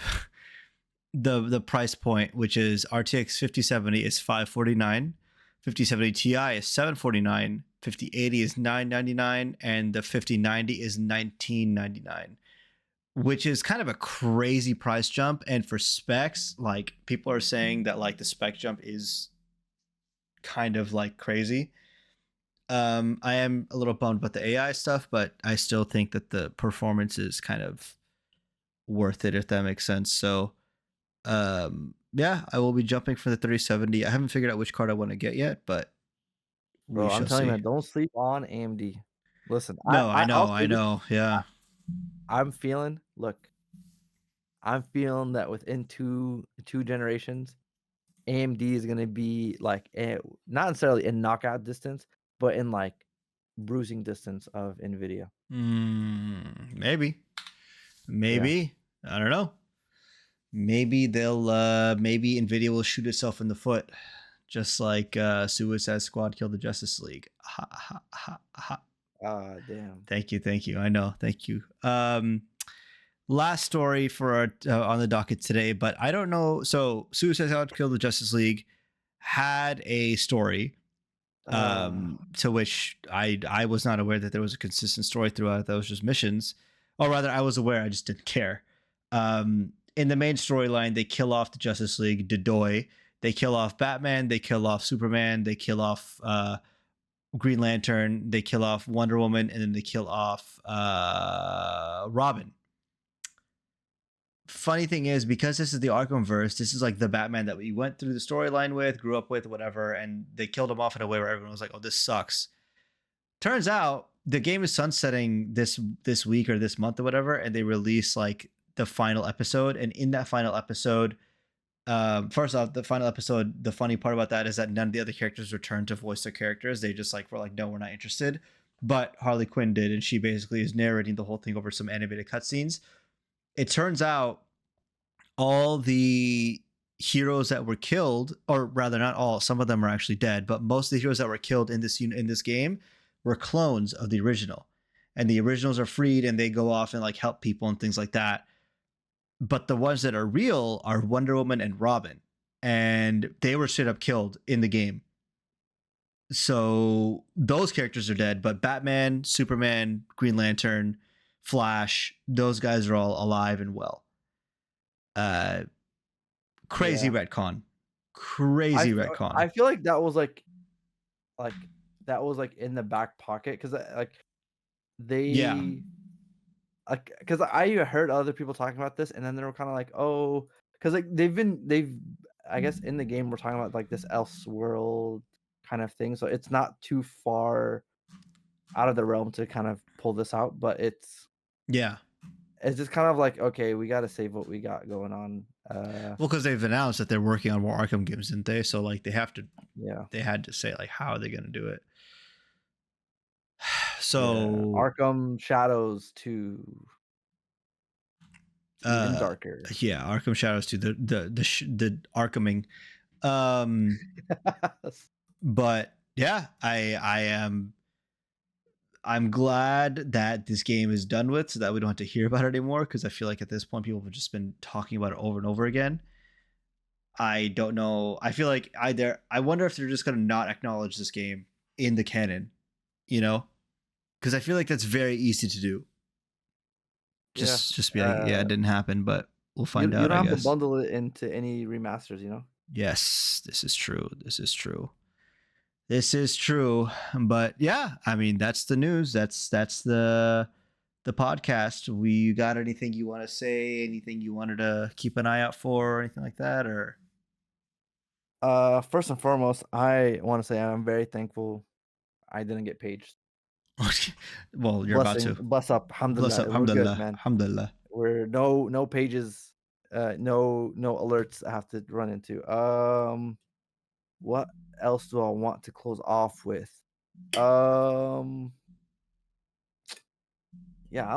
price point, which is RTX 5070 is $549, 5070 Ti is $749, 5080 is $999, and the 5090 is $1999, which is kind of a crazy price jump. And for specs, like people are saying that like the spec jump is kind of like crazy. I am a little bummed about the AI stuff, but I still think that the performance is kind of worth it, if that makes sense. So yeah, I will be jumping for the 3070. I haven't figured out which card I want to get yet, but Bro, we I'm shall telling you, see. man, don't sleep on AMD. Listen, No, I I'll know, say I this. know. Yeah. I'm feeling that within two generations, AMD is gonna be like not necessarily in knockout distance, but in like bruising distance of Nvidia. Maybe. Yeah. I don't know. Maybe they'll maybe Nvidia will shoot itself in the foot, just like Suicide Squad killed the Justice League. Ha ha ha ha. Damn. Thank you. I know. Thank you. Last story for our, on the docket today, but I don't know. So Suicide Squad killed the Justice League had a story, to which I was not aware that there was a consistent story throughout. That was just missions, or rather, I was aware. I just didn't care. In the main storyline, they kill off the Justice League, Dedoy. They kill off Batman. They kill off Superman. They kill off Green Lantern. They kill off Wonder Woman, and then they kill off Robin. Funny thing is, because this is the Arkhamverse, this is like the Batman that we went through the storyline with, grew up with, whatever, and they killed him off in a way where everyone was like, "Oh, this sucks." Turns out the game is sunsetting this week or this month or whatever, and they release like the final episode. And in that final episode, first off, the final episode, the funny part about that is that none of the other characters returned to voice their characters. They just like were like, "No, we're not interested." But Harley Quinn did, and she basically is narrating the whole thing over some animated cutscenes. It turns out all the heroes that were killed, or rather not all, some of them are actually dead, but most of the heroes that were killed in this game were clones of the original. And the originals are freed and they go off and like help people and things like that. But the ones that are real are Wonder Woman and Robin. And they were straight up killed in the game. So those characters are dead, but Batman, Superman, Green Lantern, Flash, those guys are all alive and well. Crazy retcon. Crazy retcon. I feel like that was like that was like in the back pocket because like they because I heard other people talking about this and then they were kind of like, oh, because like they've I guess in the game we're talking about like this Elseworld kind of thing, so it's not too far out of the realm to kind of pull this out, but it's just kind of like, okay, we got to save what we got going on. Well, because they've announced that they're working on more Arkham games, didn't they? So like they have to, they had to say like how are they going to do it. So Arkham Shadows 2, even darker. Yeah, Arkham Shadows 2, the Arkhaming. But yeah, I'm glad that this game is done with, so that we don't have to hear about it anymore. Because I feel like at this point, people have just been talking about it over and over again. I don't know. I feel like I wonder if they're just going to not acknowledge this game in the canon, you know? Because I feel like that's very easy to do. Just be like, yeah, it didn't happen, but we'll find out. You don't have to bundle it into any remasters, you know? Yes, this is true. But yeah, I mean, that's the news. That's the podcast. You got anything you want to say? Anything you wanted to keep an eye out for, or anything like that? Or first and foremost, I want to say I'm very thankful I didn't get paged. Well, you're about to. Bless up. Alhamdulillah. We're good, man. Alhamdulillah. We're no pages, no alerts I have to run into. What else do I want to close off with? Yeah, I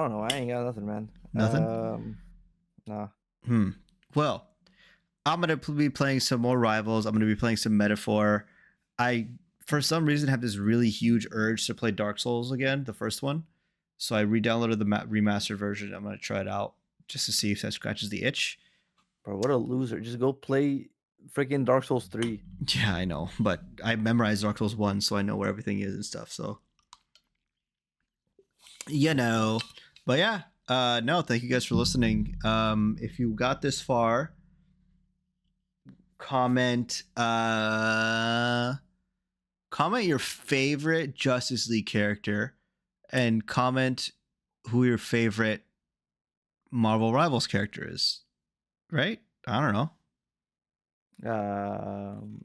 don't know. I ain't got nothing, man. Nothing? Nah. Well, I'm gonna be playing some more Rivals. I'm gonna be playing some Metaphor. I, for some reason, have this really huge urge to play Dark Souls again, the first one. So I re-downloaded the remastered version. I'm gonna try it out just to see if that scratches the itch. Bro, what a loser! Just go play freaking Dark Souls 3. Yeah, I know, but I memorized Dark Souls 1, so I know where everything is and stuff. So, but yeah, no, thank you guys for listening. If you got this far, comment your favorite Justice League character, and comment who your favorite Marvel Rivals character is. Right? I don't know.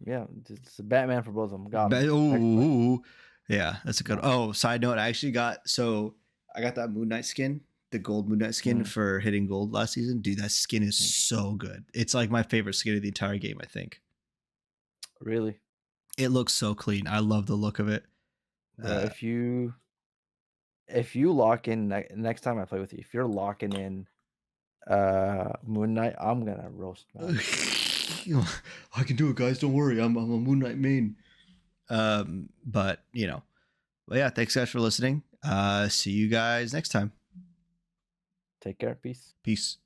Yeah, it's a Batman for both of them. Got him. Ooh, yeah, that's a good. Oh, side note, I got that Moon Knight skin, the gold Moon Knight skin for hitting gold last season. Dude, that skin is so good. It's like my favorite skin of the entire game, I think. Really? It looks so clean. I love the look of it. If you lock in next time I play with you, if you're locking in Moon Knight, I'm gonna roast man. I can do it, guys. Don't worry. I'm a Moon Knight main. But yeah, thanks guys for listening. See you guys next time. Take care. Peace. Peace.